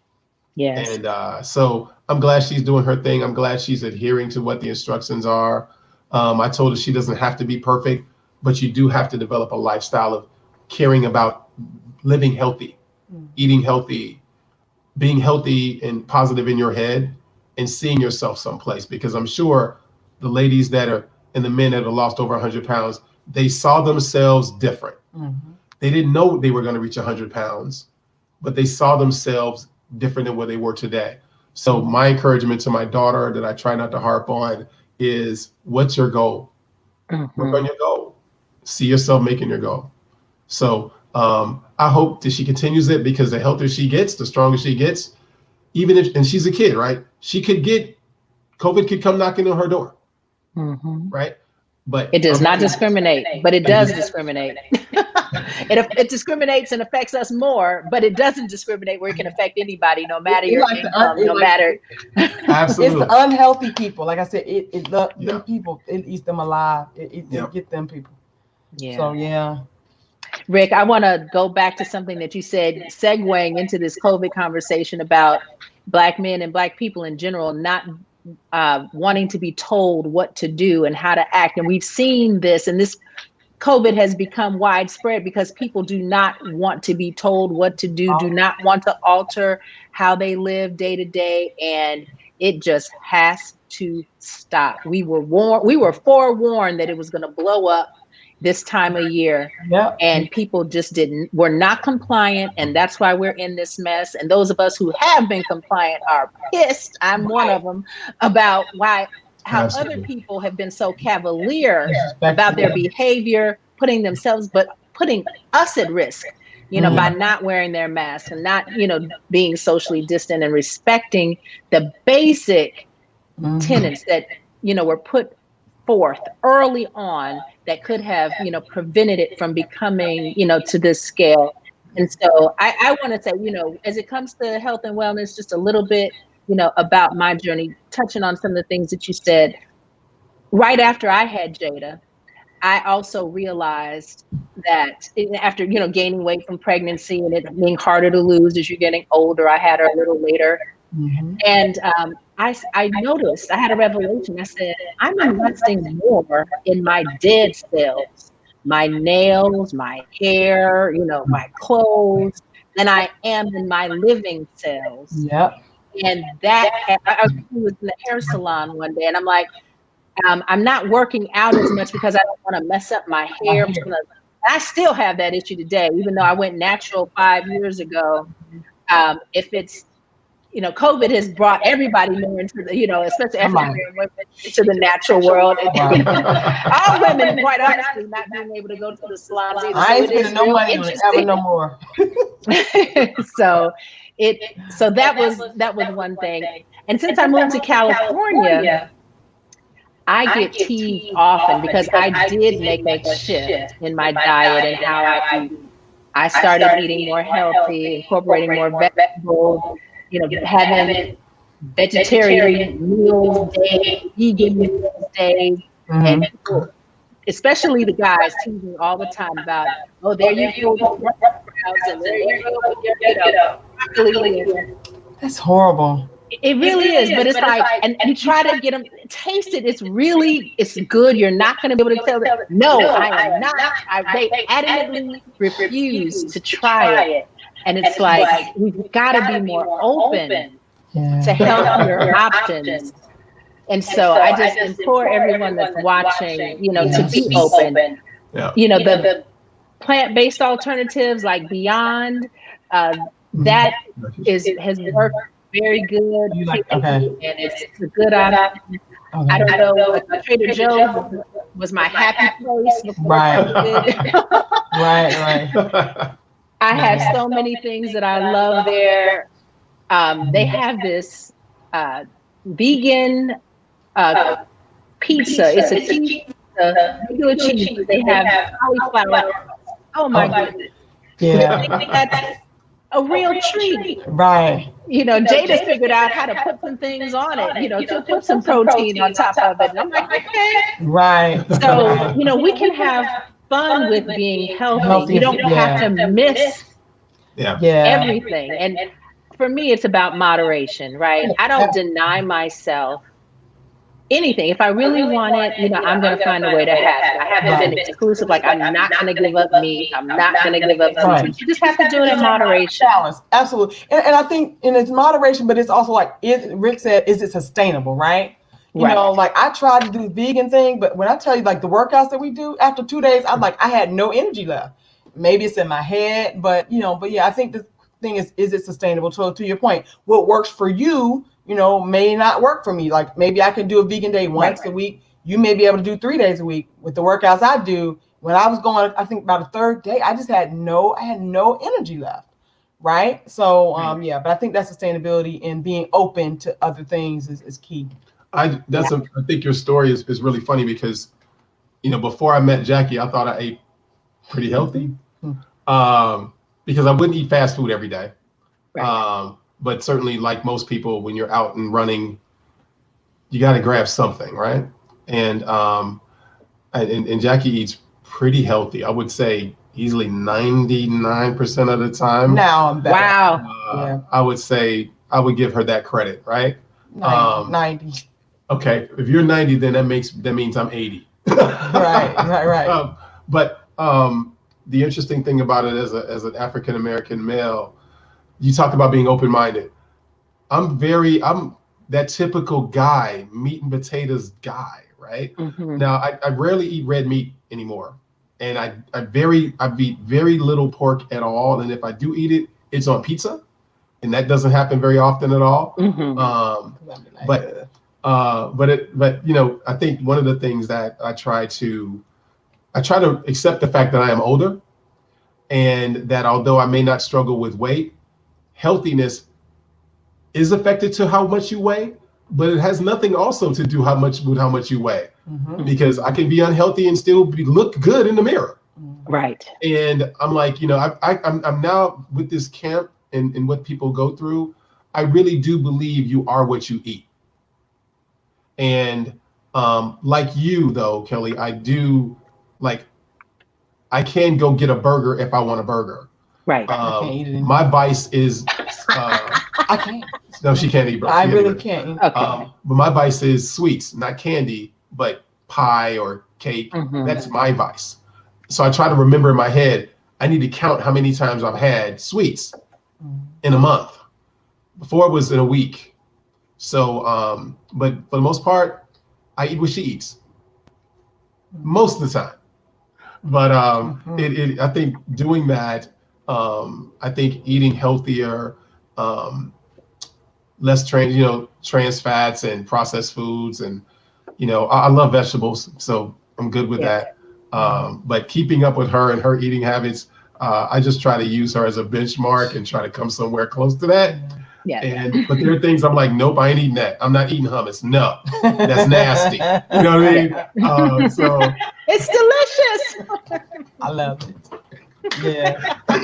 Speaker 1: Yes.
Speaker 2: And so I'm glad she's doing her thing. I'm glad she's adhering to what the instructions are. I told her she doesn't have to be perfect, but you do have to develop a lifestyle of caring about living healthy, eating healthy, being healthy and positive in your head, and seeing yourself someplace. Because I'm sure the ladies that are and the men that have lost over 100 pounds, they saw themselves different. They didn't know they were going to reach 100 pounds, but they saw themselves different than where they were today. So my encouragement to my daughter that I try not to harp on is, what's your goal? Work on your goal. See yourself making your goal. So I hope that she continues it, because the healthier she gets, the stronger she gets. Even if, and she's a kid, right? COVID could come knocking on her door, right? But
Speaker 1: it does not discriminate, but it does discriminate. It discriminates and affects us more, but it doesn't discriminate where it can affect anybody, no matter your income, no matter.
Speaker 2: Absolutely.
Speaker 3: It's the unhealthy people. Like I said, them people, it eats them alive. It get them people.
Speaker 1: Yeah.
Speaker 3: So, yeah.
Speaker 1: Rick, I want to go back to something that you said, segueing into this COVID conversation about Black men and Black people in general not wanting to be told what to do and how to act. And we've seen this, and this COVID has become widespread because people do not want to be told what to do, do not want to alter how they live day to day. And it just has to stop. We were forewarned that it was going to blow up this time of year.
Speaker 3: Yep.
Speaker 1: And people just were not compliant. And that's why we're in this mess. And those of us who have been compliant are pissed. I'm one of them, about how other people have been so cavalier about their behavior, putting us at risk, by not wearing their masks and not, being socially distant and respecting the basic tenets that, were put forth early on that could have, prevented it from becoming, to this scale. And so I want to say, as it comes to health and wellness, just a little bit, about my journey, touching on some of the things that you said. Right after I had Jada, I also realized that after, gaining weight from pregnancy and it being harder to lose as you're getting older, I had her a little later. And I noticed, I had a revelation. I said, I'm investing more in my dead cells, my nails, my hair, my clothes, than I am in my living cells.
Speaker 3: Yep.
Speaker 1: And that, I was in the hair salon one day, and I'm like, I'm not working out as much because I don't want to mess up my hair. I still have that issue today, even though I went natural 5 years ago. If it's, COVID has brought everybody more into the, especially African women, into the natural world. All women, quite honestly, not being able to go to the salons either.
Speaker 3: I ain't spending no money on it ever no more.
Speaker 1: So that was one thing. And since I moved to California, I get teased often because I did make a shift in my diet and how I eat. I started eating more healthy, incorporating more vegetables, having vegetarian meals days, vegan meals days, and people, especially the guys, tease me all the time about, oh, there you go with your eyebrows, and there you go with your
Speaker 3: That's horrible.
Speaker 1: It really is, but it's like, and you try to get them taste it. It's good. You're not going to be able to tell them, no, I am not. They adamantly refuse to try it. And it's like, we've got to be more open to healthier options. And so I just implore everyone that's watching, to be open. The plant-based alternatives like Beyond, that has worked very good. And it's a good option. I don't know. Trader Joe's was my happy place before COVID.
Speaker 3: Right.
Speaker 1: I have so many things that I love there. They have this vegan pizza. It's a pizza, regular cheese. They have cauliflower. Oh my goodness.
Speaker 3: Yeah.
Speaker 1: That's a real treat.
Speaker 3: Right.
Speaker 1: Jada figured out how to put some things on it, to put some protein on top of it. And I'm like, okay.
Speaker 3: Right.
Speaker 1: So, we can have fun with being healthy. You don't have to miss everything. And for me, it's about moderation, right? I don't deny myself anything. If I really want it, I'm going to find a way to have it. I haven't been exclusive. Like, I'm not going to give up meat. I'm not going to give up food. You just have to do it in moderation.
Speaker 3: Balance. Absolutely. And I think it's moderation, but it's also like, Rick said, is it sustainable, right? You know, like I tried to do the vegan thing, but when I tell you like the workouts that we do, after 2 days, I had no energy left. Maybe it's in my head, but I think the thing is it sustainable? So to your point, what works for you, may not work for me. Like maybe I can do a vegan day once a week. You may be able to do 3 days a week. With the workouts I do, when I was going, I think about a third day, I had no energy left. Right. So, but I think that sustainability and being open to other things is key.
Speaker 2: I think your story is really funny because, before I met Jackie, I thought I ate pretty healthy, because I wouldn't eat fast food every day. Right. But certainly, like most people, when you're out and running, you got to grab something, right? And Jackie eats pretty healthy. I would say easily 99% of the time.
Speaker 3: Now I'm better.
Speaker 1: Wow.
Speaker 2: I would say I would give her that credit, right?
Speaker 3: 90.
Speaker 2: Okay, if you're 90, then that means I'm 80.
Speaker 3: Right.
Speaker 2: But the interesting thing about it as an African American male, you talked about being open-minded. I'm that typical guy, meat and potatoes guy, right? Mm-hmm. Now I rarely eat red meat anymore, and I eat very little pork at all. And if I do eat it, it's on pizza, and that doesn't happen very often at all. Mm-hmm. I think one of the things that I try to accept the fact that I am older, and that although I may not struggle with weight, healthiness is affected to how much you weigh, but it has nothing also to do with how much you weigh, because I can be unhealthy and still look good in the mirror.
Speaker 1: Right.
Speaker 2: And I'm like, I'm now with this camp and what people go through, I really do believe you are what you eat. And like you though, Kelly, I can go get a burger if I want a burger.
Speaker 1: Right.
Speaker 2: My vice is
Speaker 3: I can't.
Speaker 2: No, she can't eat burger.
Speaker 3: I really can't.
Speaker 2: Okay. But my vice is sweets, not candy, but pie or cake. Mm-hmm. That's my vice. So I try to remember in my head, I need to count how many times I've had sweets in a month. Before it was in a week. So, but for the most part, I eat what she eats. Most of the time. But I think doing that, I think eating healthier, less trans fats and processed foods, and I love vegetables, so I'm good with that. But keeping up with her and her eating habits, I just try to use her as a benchmark and try to come somewhere close to that. Yeah. But there are things I'm like, nope, I ain't eating that. I'm not eating hummus. No, that's nasty. You know what I mean? So
Speaker 1: it's delicious.
Speaker 3: I love it. Yeah. and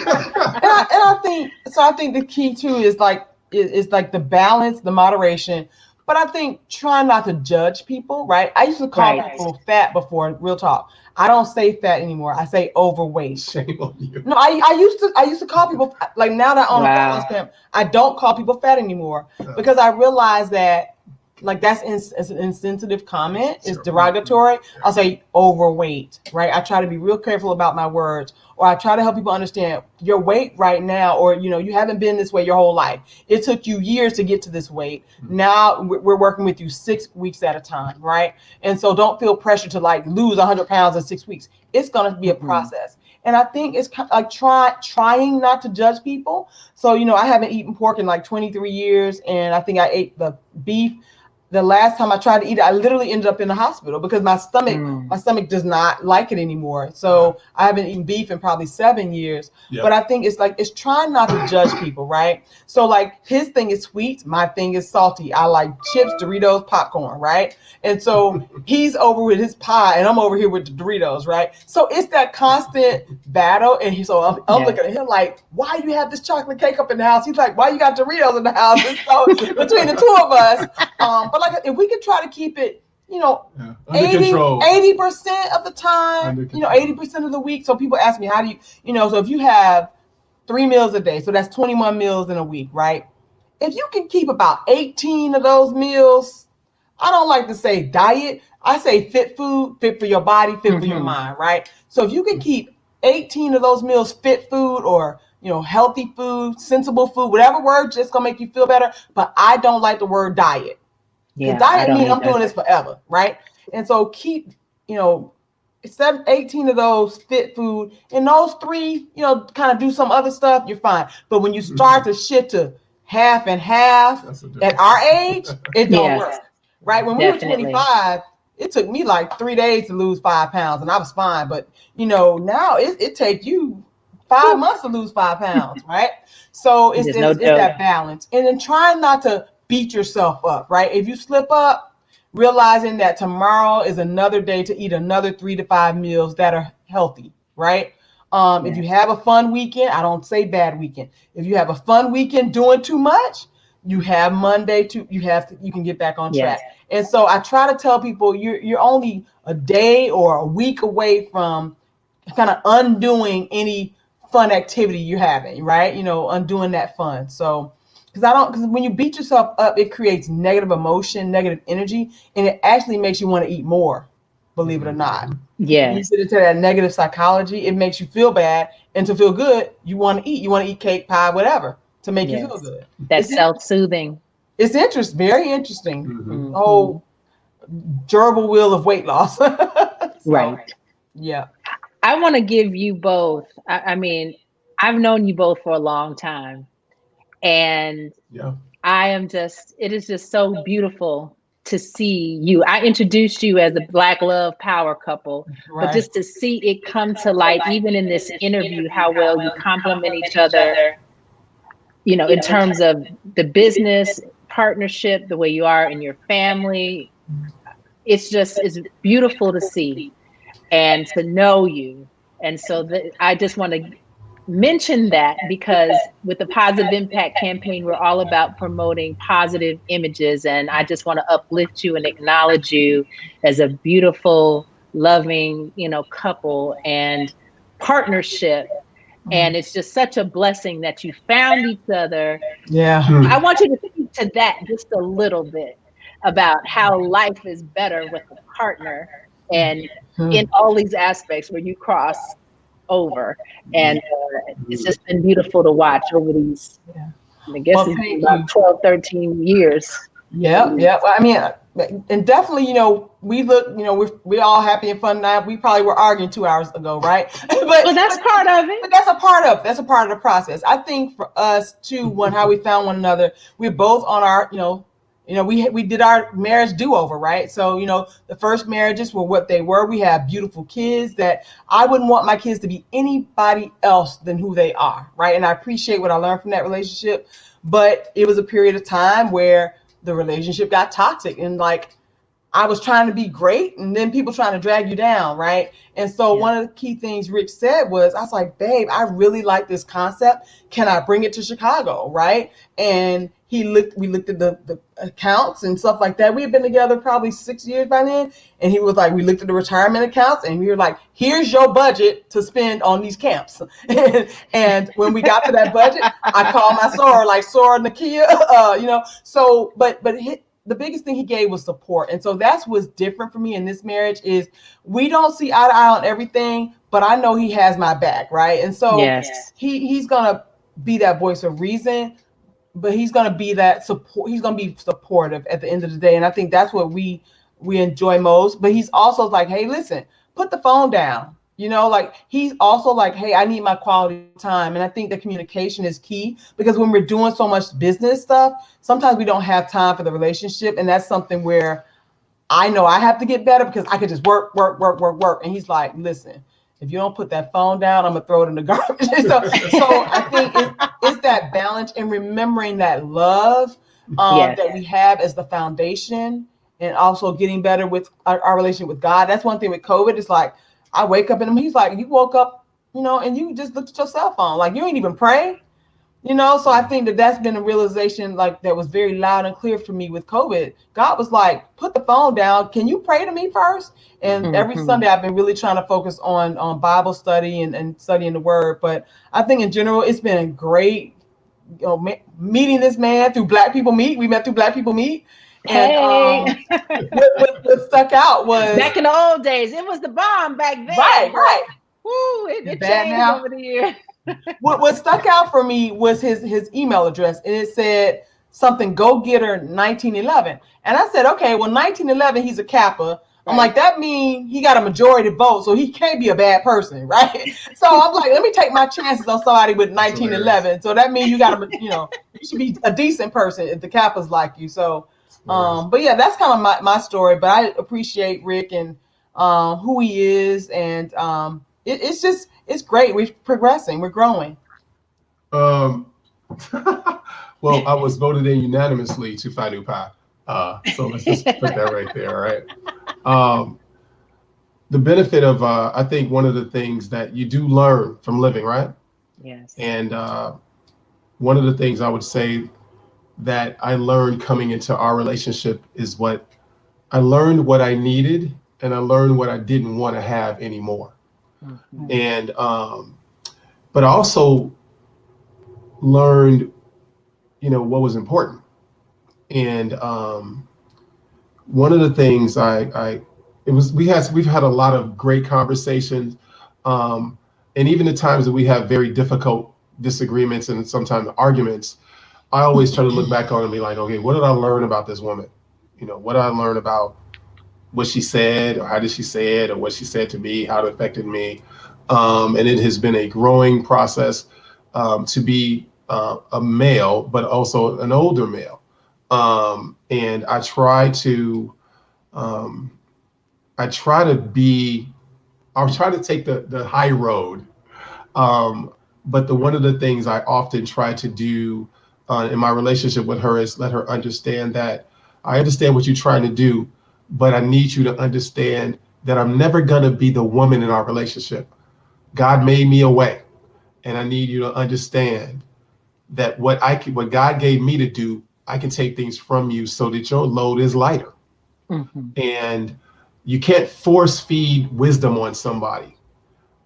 Speaker 3: I think the key too is like the balance, the moderation, But I think trying not to judge people, right? I used to call people fat before, real talk. I don't say fat anymore. I say overweight.
Speaker 2: Shame on you.
Speaker 3: No, I used to call people, like, now that I'm on a fat loss camp, I don't call people fat anymore, because I realize that, like, that's it's an insensitive comment. It's derogatory. I'll say overweight, right? I try to be real careful about my words, or I try to help people understand your weight right now, or, you haven't been this way your whole life. It took you years to get to this weight. Now we're working with you 6 weeks at a time, right? And so don't feel pressure to, like, lose 100 pounds in 6 weeks. It's going to be a process. And I think it's like trying not to judge people. So, I haven't eaten pork in like 23 years, and I think I ate the beef. The last time I tried to eat it, I literally ended up in the hospital because my stomach does not like it anymore. So I haven't eaten beef in probably 7 years. Yep. But I think it's trying not to judge people, right? So, like, his thing is sweet, my thing is salty. I like chips, Doritos, popcorn, right? And so he's over with his pie, and I'm over here with the Doritos, right? So it's that constant battle. And so I'm looking at him like, why do you have this chocolate cake up in the house? He's like, why you got Doritos in the house? And so between the two of us, but, like, if we could try to keep it, 80% of the time, 80% of the week. So people ask me, how do you, so if you have 3 meals a day, so that's 21 meals in a week, right? If you can keep about 18 of those meals, I don't like to say diet. I say fit food, fit for your body, fit for your mind, right? So if you can keep 18 of those meals fit food, or, healthy food, sensible food, whatever word just gonna make you feel better. But I don't like the word diet. Because diet means I'm doing this forever, right? And so keep, 18 of those fit food, and those 3, kind of do some other stuff, you're fine. But when you start to shift to half and half at our age, it don't work, right? When we were 25, it took me like 3 days to lose 5 pounds, and I was fine. But, now it takes you 5 months to lose 5 pounds, right? So it's that balance. And then trying not to beat yourself up, right? If you slip up, realizing that tomorrow is another day to eat another 3 to 5 meals that are healthy, right? If you have a fun weekend, I don't say bad weekend. If you have a fun weekend doing too much, you have Monday you can get back on track. And so I try to tell people you're only a day or a week away from kind of undoing any fun activity you're having, right? Undoing that fun. So because when you beat yourself up, it creates negative emotion, negative energy, and it actually makes you want to eat more, believe it or not.
Speaker 1: Yeah.
Speaker 3: You get into that negative psychology, it makes you feel bad, and to feel good, you want to eat. You want to eat cake, pie, whatever, to make you feel good.
Speaker 1: That's self-soothing.
Speaker 3: It's interesting, very interesting. The whole gerbil wheel of weight loss.
Speaker 1: Right.
Speaker 3: Yeah.
Speaker 1: I want to give you both. I mean, I've known you both for a long time. And it is just so beautiful to see you. I introduced you as a Black love power couple, but just to see it come to light, even in this interview, how well you complement each other, in terms of the business partnership, the way you are in your family. It's beautiful to see and to know you. And so I just want to mention that, because with the Positive Impact campaign, we're all about promoting positive images. And I just want to uplift you and acknowledge you as a beautiful, loving, couple and partnership. And it's just such a blessing that you found each other.
Speaker 3: Yeah.
Speaker 1: I want you to speak to that just a little bit about how life is better with a partner, and in all these aspects where you cross over. And it's just been beautiful to watch over these, I guess it's been about 12, 13 years.
Speaker 3: Yeah. I mean, and definitely, we look, we're all happy and fun now. We probably were arguing 2 hours ago, right? but
Speaker 1: that's part of it.
Speaker 3: But that's a part of the process. I think for us too, how we found one another, we're both on our, we did our marriage do-over, right? So, the first marriages were what they were. We have beautiful kids that I wouldn't want my kids to be anybody else than who they are, right? And I appreciate what I learned from that relationship. But it was a period of time where the relationship got toxic, and like I was trying to be great, and then people trying to drag you down, right? And so one of the key things Rich said was, I was like, babe, I really like this concept. Can I bring it to Chicago, right? And we looked at the accounts and stuff like that. We had been together probably 6 years by then. And he was like, we looked at the retirement accounts and we were like, here's your budget to spend on these camps. And when we got to that budget, I called my soror, like Sora Nakia, so, but the biggest thing he gave was support. And so that's what's different for me in this marriage is we don't see eye to eye on everything, but I know he has my back, right? And so he's going to be that voice of reason, but he's going to be that support. He's going to be supportive at the end of the day. And I think that's what we enjoy most. But he's also like, hey, listen, put the phone down. Like he's also like, hey, I need my quality time. And I think the communication is key because when we're doing so much business stuff, sometimes we don't have time for the relationship. And that's something where I know I have to get better because I could just work. And he's like, listen, if you don't put that phone down, I'm going to throw it in the garbage. so I think it's that balance and remembering that love that we have as the foundation and also getting better with our relationship with God. That's one thing with COVID. It's like, I wake up and he's like, you woke up, and you just looked at your cell phone. Like you ain't even pray, So I think that's been a realization like that was very loud and clear for me with COVID. God was like, put the phone down. Can you pray to me first? And every Sunday I've been really trying to focus on Bible study and studying the word. But I think in general, it's been great, meeting this man through Black People Meet. We met through Black People Meet. And what stuck out was
Speaker 1: back in the old days, it was the bomb back then.
Speaker 3: Right.
Speaker 1: Woo, it changed over the years.
Speaker 3: What stuck out for me was his email address, and it said something Go Getter 1911. And I said, okay, well, 1911, he's a Kappa. I'm like, that means he got a majority vote, so he can't be a bad person, right? So I'm like, let me take my chances on somebody with 1911. So that means you should be a decent person if the Kappas like you. So. But yeah, that's kind of my story. But I appreciate Rick and who he is, and it's great. We're progressing. We're growing.
Speaker 2: Well, I was voted in unanimously to Phi Nu Pi. So let's just put that right there. All right. The benefit of I think one of the things that you do learn from living, right?
Speaker 1: Yes.
Speaker 2: And one of the things I would say that I learned coming into our relationship is what I learned what I needed and I learned what I didn't want to have anymore. Mm-hmm. And but I also learned, what was important. And one of the things we've had a lot of great conversations, and even the times that we have very difficult disagreements and sometimes arguments, I always try to look back on it and be like, okay, what did I learn about this woman? What did I learn about what she said, or how did she say it, or what she said to me, how it affected me? And it has been a growing process to be a male, but also an older male. And I try to take the high road. But one of the things I often try to do in my relationship with her is let her understand that I understand what you're trying to do, but I need you to understand that I'm never going to be the woman in our relationship. God made me a way, and I need you to understand that what God gave me to do, I can take things from you so that your load is lighter. Mm-hmm. And you can't force feed wisdom on somebody.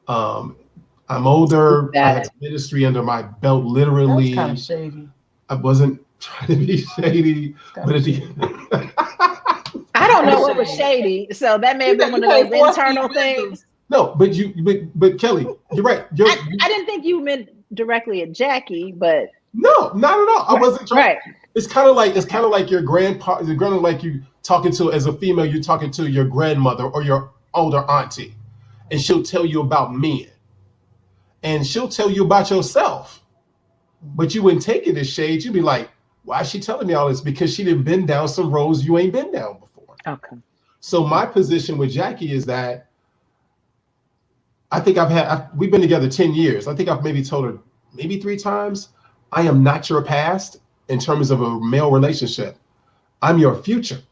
Speaker 2: I'm older. I have ministry under my belt, literally.
Speaker 3: That's kind of shady.
Speaker 2: I wasn't trying to be shady, but at the
Speaker 1: I don't know what was shady, so that may have been one of those internal things.
Speaker 2: No, but Kelly, you're right.
Speaker 1: I didn't think you meant directly at Jackie, but
Speaker 2: no, not at all. I wasn't trying.
Speaker 1: Right.
Speaker 2: It's kind of like your grandpa. It's kind of like you talking to, as a female, you're talking to your grandmother or your older auntie, and she'll tell you about men, and she'll tell you about yourself. But you wouldn't take it as shade. You'd be like, why is she telling me all this? Because she didn't been down some roads you ain't been down before.
Speaker 1: Okay.
Speaker 2: So my position with Jackie is that I think we've been together 10 years. I think I've maybe told her maybe 3 times, I am not your past in terms of a male relationship. I'm your future.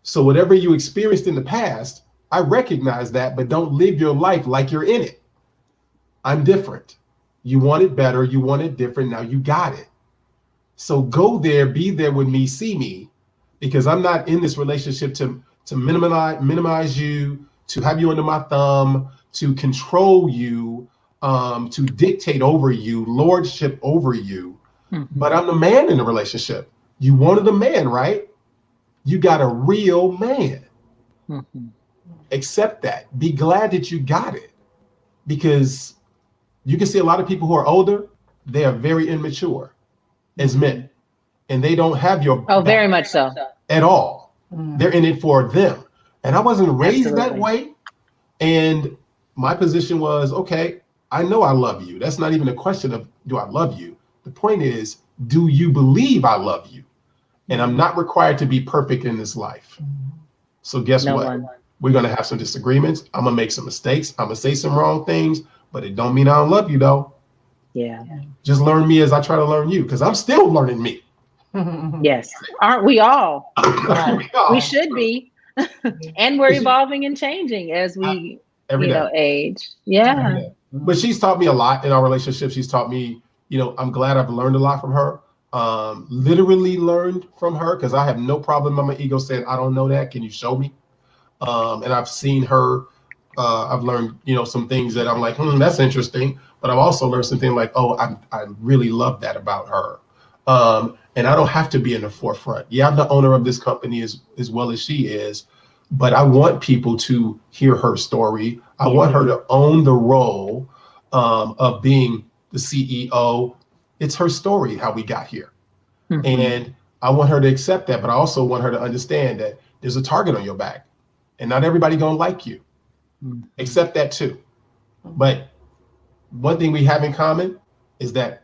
Speaker 2: So whatever you experienced in the past, I recognize that, but don't live your life like you're in it. I'm different. You want it better. You want it different. Now you got it. So go there, be there with me, see me, because I'm not in this relationship to minimize you, to have you under my thumb, to control you, to dictate over you, lordship over you. But I'm the man in the relationship. You wanted a man, right? You got a real man. Accept that. Be glad that you got it. Because you can see a lot of people who are older, they are very immature as men. And they don't have your
Speaker 1: back very much so
Speaker 2: at all. They're in it for them. And I wasn't raised that way. And my position was, okay, I know I love you. That's not even a question of do I love you? The point is, do you believe I love you? And I'm not required to be perfect in this life. So guess what? We're going to have some disagreements. I'm going to make some mistakes. I'm going to say some wrong things, but it don't mean I don't love you though.
Speaker 1: Yeah.
Speaker 2: Just learn me as I try to learn you, because I'm still learning me.
Speaker 1: Yes. Aren't we all? We should be. And we're evolving and changing as we age. Yeah.
Speaker 2: But she's taught me a lot in our relationship. She's taught me, I'm glad I've learned a lot from her. Literally learned from her, because I have no problem on my ego saying, I don't know that. Can you show me? And I've seen her, I've learned, some things that I'm like, that's interesting. But I've also learned something like, I really love that about her. And I don't have to be in the forefront. Yeah, I'm the owner of this company as well as she is, but I want people to hear her story. I want her to own the role of being the CEO. It's her story, how we got here. And I want her to accept that, but I also want her to understand that there's a target on your back and not everybody gonna like you. Accept that too. But one thing we have in common is that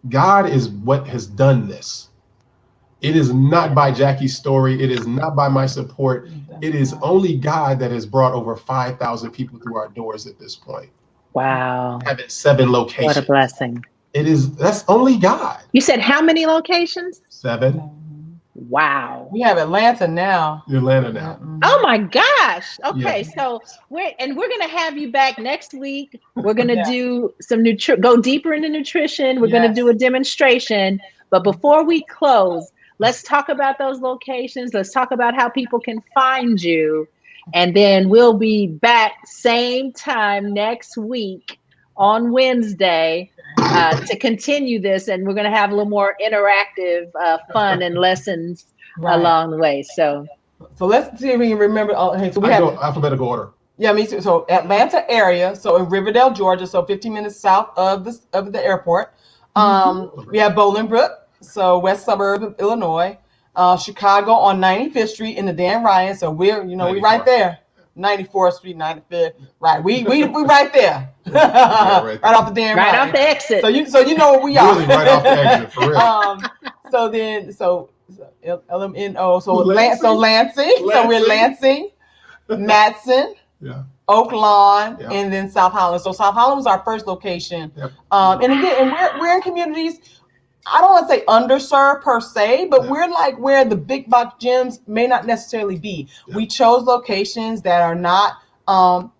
Speaker 2: God is what has done this. It is not by Jackie's story. It is not by my support. It is only God that has brought over 5,000 people through our doors at this point.
Speaker 1: Wow.
Speaker 2: Having 7 locations.
Speaker 1: What a blessing.
Speaker 2: That's only God.
Speaker 1: You said how many locations?
Speaker 2: 7.
Speaker 1: Wow.
Speaker 3: We have Atlanta now.
Speaker 1: Oh my gosh. Okay. Yeah. So we're going to have you back next week. We're going to do some go deeper into nutrition. We're going to do a demonstration. But before we close, let's talk about those locations. Let's talk about how people can find you. And then we'll be back same time next week on Wednesday to continue this. And we're going to have a little more interactive fun and lessons along the way. So
Speaker 3: let's see if we can remember. So we
Speaker 2: have alphabetical order.
Speaker 3: Yeah, me too. So Atlanta area. So in Riverdale, Georgia. So 15 minutes south of the airport. We have Bolingbrook. So west suburb of Illinois. Chicago on 95th Street in the Dan Ryan. So we're we right there. 94th Street, 95th. Right. We right there. Right off the Dan Ryan.
Speaker 1: Right off the exit.
Speaker 3: So you know where we are.
Speaker 2: Really right off the exit, for real.
Speaker 3: So LMNO. So Lansing. So we're Lansing, Matson, Oak Lawn, and then South Holland. So South Holland was our first location. And again, we're in communities, I don't want to say underserved per se, but we're like where the big box gyms may not necessarily be. We chose locations that are not,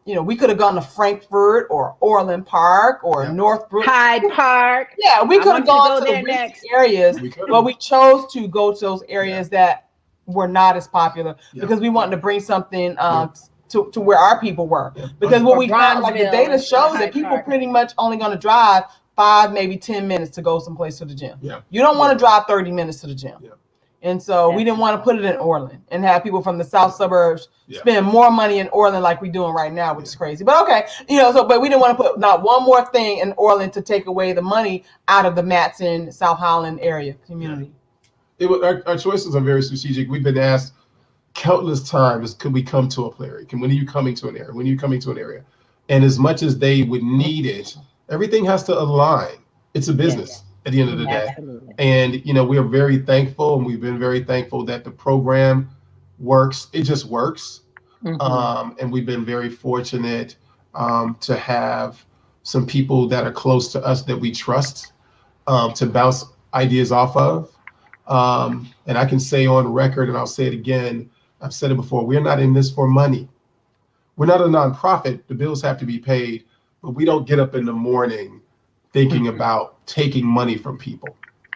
Speaker 3: we could have gone to Frankfurt or Orland Park or Northbrook.
Speaker 1: Hyde Park.
Speaker 3: Yeah, we could have gone to the next areas, but we chose to go to those areas that were not as popular because we wanted to bring something to where our people were. Because what we found, like the data shows that people pretty much only going to drive 5, maybe 10 minutes to go someplace to the gym. You don't want to drive 30 minutes to the gym. And so we didn't want to put it in Orland and have people from the south suburbs spend more money in Orland like we're doing right now, which is crazy. But okay, but we didn't want to put not one more thing in Orland to take away the money out of the Matson, South Holland area community.
Speaker 2: Our choices are very strategic. We've been asked countless times, could we come to a area? When are you coming to an area? When are you coming to an area? And as much as they would need it, everything has to align. It's a business at the end of the day. And, we are very thankful, and we've been very thankful that the program works. It just works. And we've been very fortunate to have some people that are close to us that we trust to bounce ideas off of. And I can say on record, and I'll say it again, I've said it before, we're not in this for money. We're not a nonprofit. The bills have to be paid. But we don't get up in the morning thinking about taking money from people.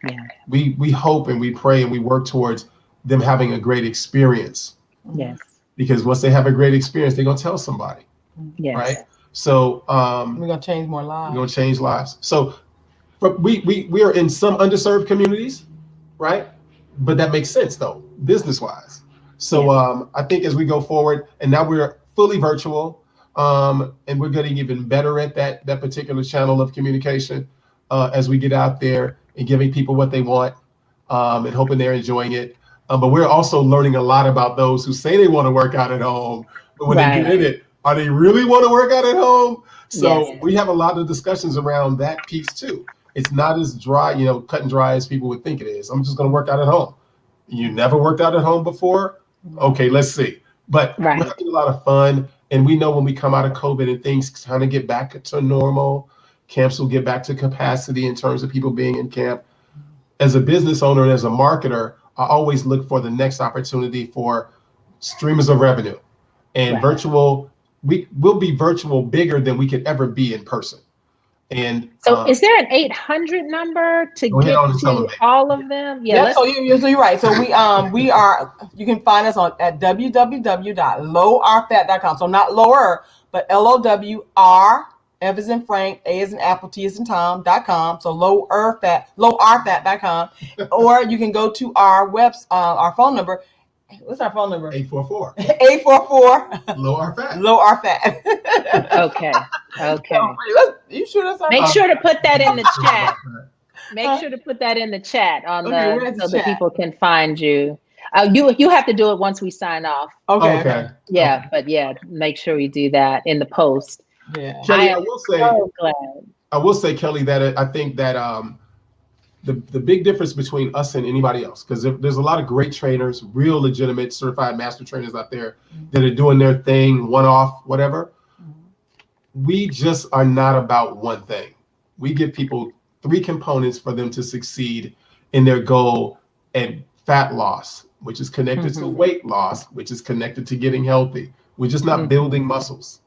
Speaker 1: Yeah.
Speaker 2: We hope and we pray and we work towards them having a great experience.
Speaker 1: Yes.
Speaker 2: Because once they have a great experience, they're gonna tell somebody.
Speaker 1: Yes.
Speaker 2: Right. So
Speaker 3: we're gonna change more lives.
Speaker 2: We're gonna change lives. So we are in some underserved communities, right? But that makes sense though, business wise. So I think as we go forward, and now we're fully virtual, and we're getting even better at that particular channel of communication as we get out there and giving people what they want, and hoping they're enjoying it. But we're also learning a lot about those who say they want to work out at home, but when they get in it, are they really want to work out at home? So we have a lot of discussions around that piece too. It's not as dry, cut and dry as people would think it is. I'm just going to work out at home. You never worked out at home before? Okay, let's see. But we're having a lot of fun. And we know when we come out of COVID and things kind of get back to normal, camps will get back to capacity in terms of people being in camp. As a business owner and as a marketer, I always look for the next opportunity for streams of revenue. And virtual, we'll be virtual bigger than we could ever be in person. And
Speaker 1: so is there an 800 number to get to all of them?
Speaker 3: Yeah, so you're right. So we are, you can find us at www.lowrfat.com. So not lower, but LOWR, F as in Frank, A as in Apple, T as in Tom.com. So lowrfat.com. Or you can go to our our phone number. What's our phone number?
Speaker 2: 844.
Speaker 3: 844.
Speaker 2: Low RFAT.
Speaker 3: Low RFAT.
Speaker 1: Okay. So,
Speaker 3: you sure that's
Speaker 1: Make sure to put that in the chat. Make sure to put that in the chat so that people can find you. You have to do it once we sign off.
Speaker 3: Okay.
Speaker 1: Yeah, but make sure you do that in the post.
Speaker 3: Yeah.
Speaker 2: Kelly,
Speaker 1: I
Speaker 2: will say, Kelly, that I think that the big difference between us and anybody else, because there's a lot of great trainers, real legitimate certified master trainers out there that are doing their thing, one-off, whatever. We just are not about one thing. We give people 3 components for them to succeed in their goal at fat loss, which is connected to weight loss, which is connected to getting healthy. We're just not building muscles.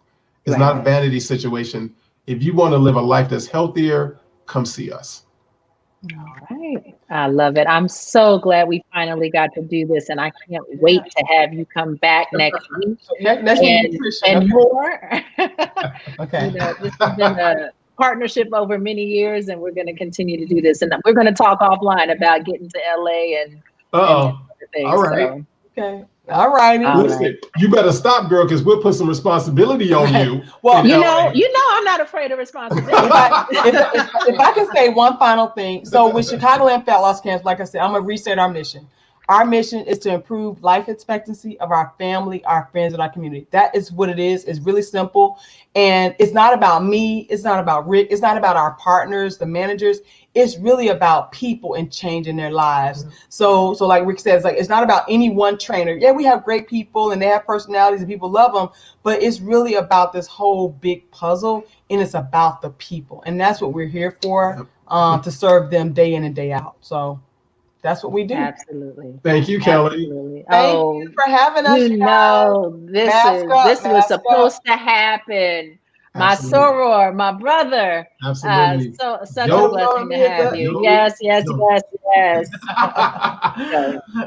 Speaker 2: It's not a vanity situation. If you want to live a life that's healthier, come see us.
Speaker 1: All right. I love it. I'm so glad we finally got to do this, and I can't wait to have you come back next week and more.
Speaker 3: Okay.
Speaker 1: This has been a partnership over many years, and we're going to continue to do this. And we're going to talk offline about getting to LA and other things.
Speaker 2: All right.
Speaker 1: So.
Speaker 3: Okay. All righty.
Speaker 2: Listen, you better stop, girl, because we'll put some responsibility on you.
Speaker 1: Well, you know, I'm not afraid of responsibility.
Speaker 3: if I can say one final thing. So with Chicagoland Fat Loss Camps, like I said, I'm going to restate our mission. Our mission is to improve life expectancy of our family, our friends, and our community. That is what it is. It's really simple. And it's not about me. It's not about Rick. It's not about our partners, the managers. It's really about people and changing their lives. So like Rick says, it's not about any one trainer. Yeah, we have great people and they have personalities and people love them, but it's really about this whole big puzzle, and it's about the people. And that's what we're here for, to serve them day in and day out. So that's what we do.
Speaker 1: Absolutely.
Speaker 2: Thank you, Kelly.
Speaker 1: Absolutely.
Speaker 3: Thank you for having us.
Speaker 1: This was supposed to happen. My soror, my brother.
Speaker 2: Absolutely.
Speaker 1: Such a blessing to have you. Yes.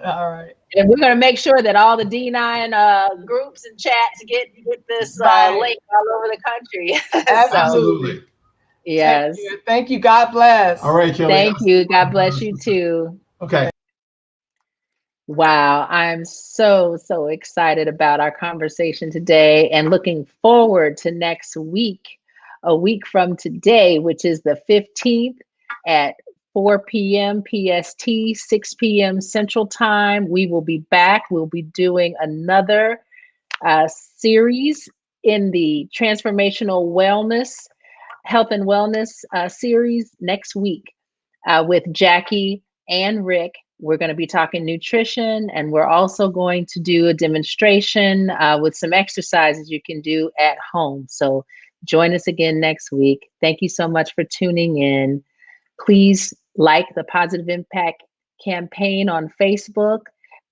Speaker 3: All right.
Speaker 1: And we're going to make sure that all the D9 groups and chats get this link all over the country.
Speaker 3: Absolutely.
Speaker 1: Yes.
Speaker 3: Thank you. God bless.
Speaker 2: All right, Kelly.
Speaker 1: Thank you. God bless you too.
Speaker 2: Okay.
Speaker 1: Wow. I'm so excited about our conversation today and looking forward to next week, a week from today, which is the 15th at 4 p.m. PST, 6 p.m. Central Time. We will be back. We'll be doing another series in the Transformational Health and Wellness series next week with Jackie and Rick. We're going to be talking nutrition, and we're also going to do a demonstration with some exercises you can do at home. So join us again next week. Thank you so much for tuning in. Please like the Positive Impact campaign on Facebook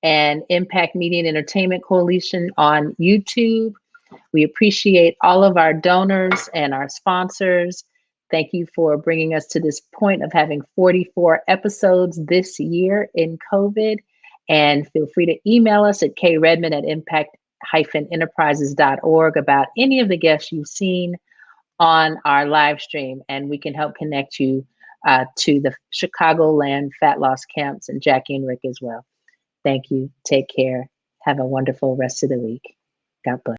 Speaker 1: and Impact Media and Entertainment Coalition on YouTube. We appreciate all of our donors and our sponsors. Thank you for bringing us to this point of having 44 episodes this year in COVID. And feel free to email us at kredmond@impact-enterprises.org about any of the guests you've seen on our live stream, and we can help connect you to the Chicagoland Fat Loss Camps and Jackie and Rick as well. Thank you. Take care. Have a wonderful rest of the week. God bless.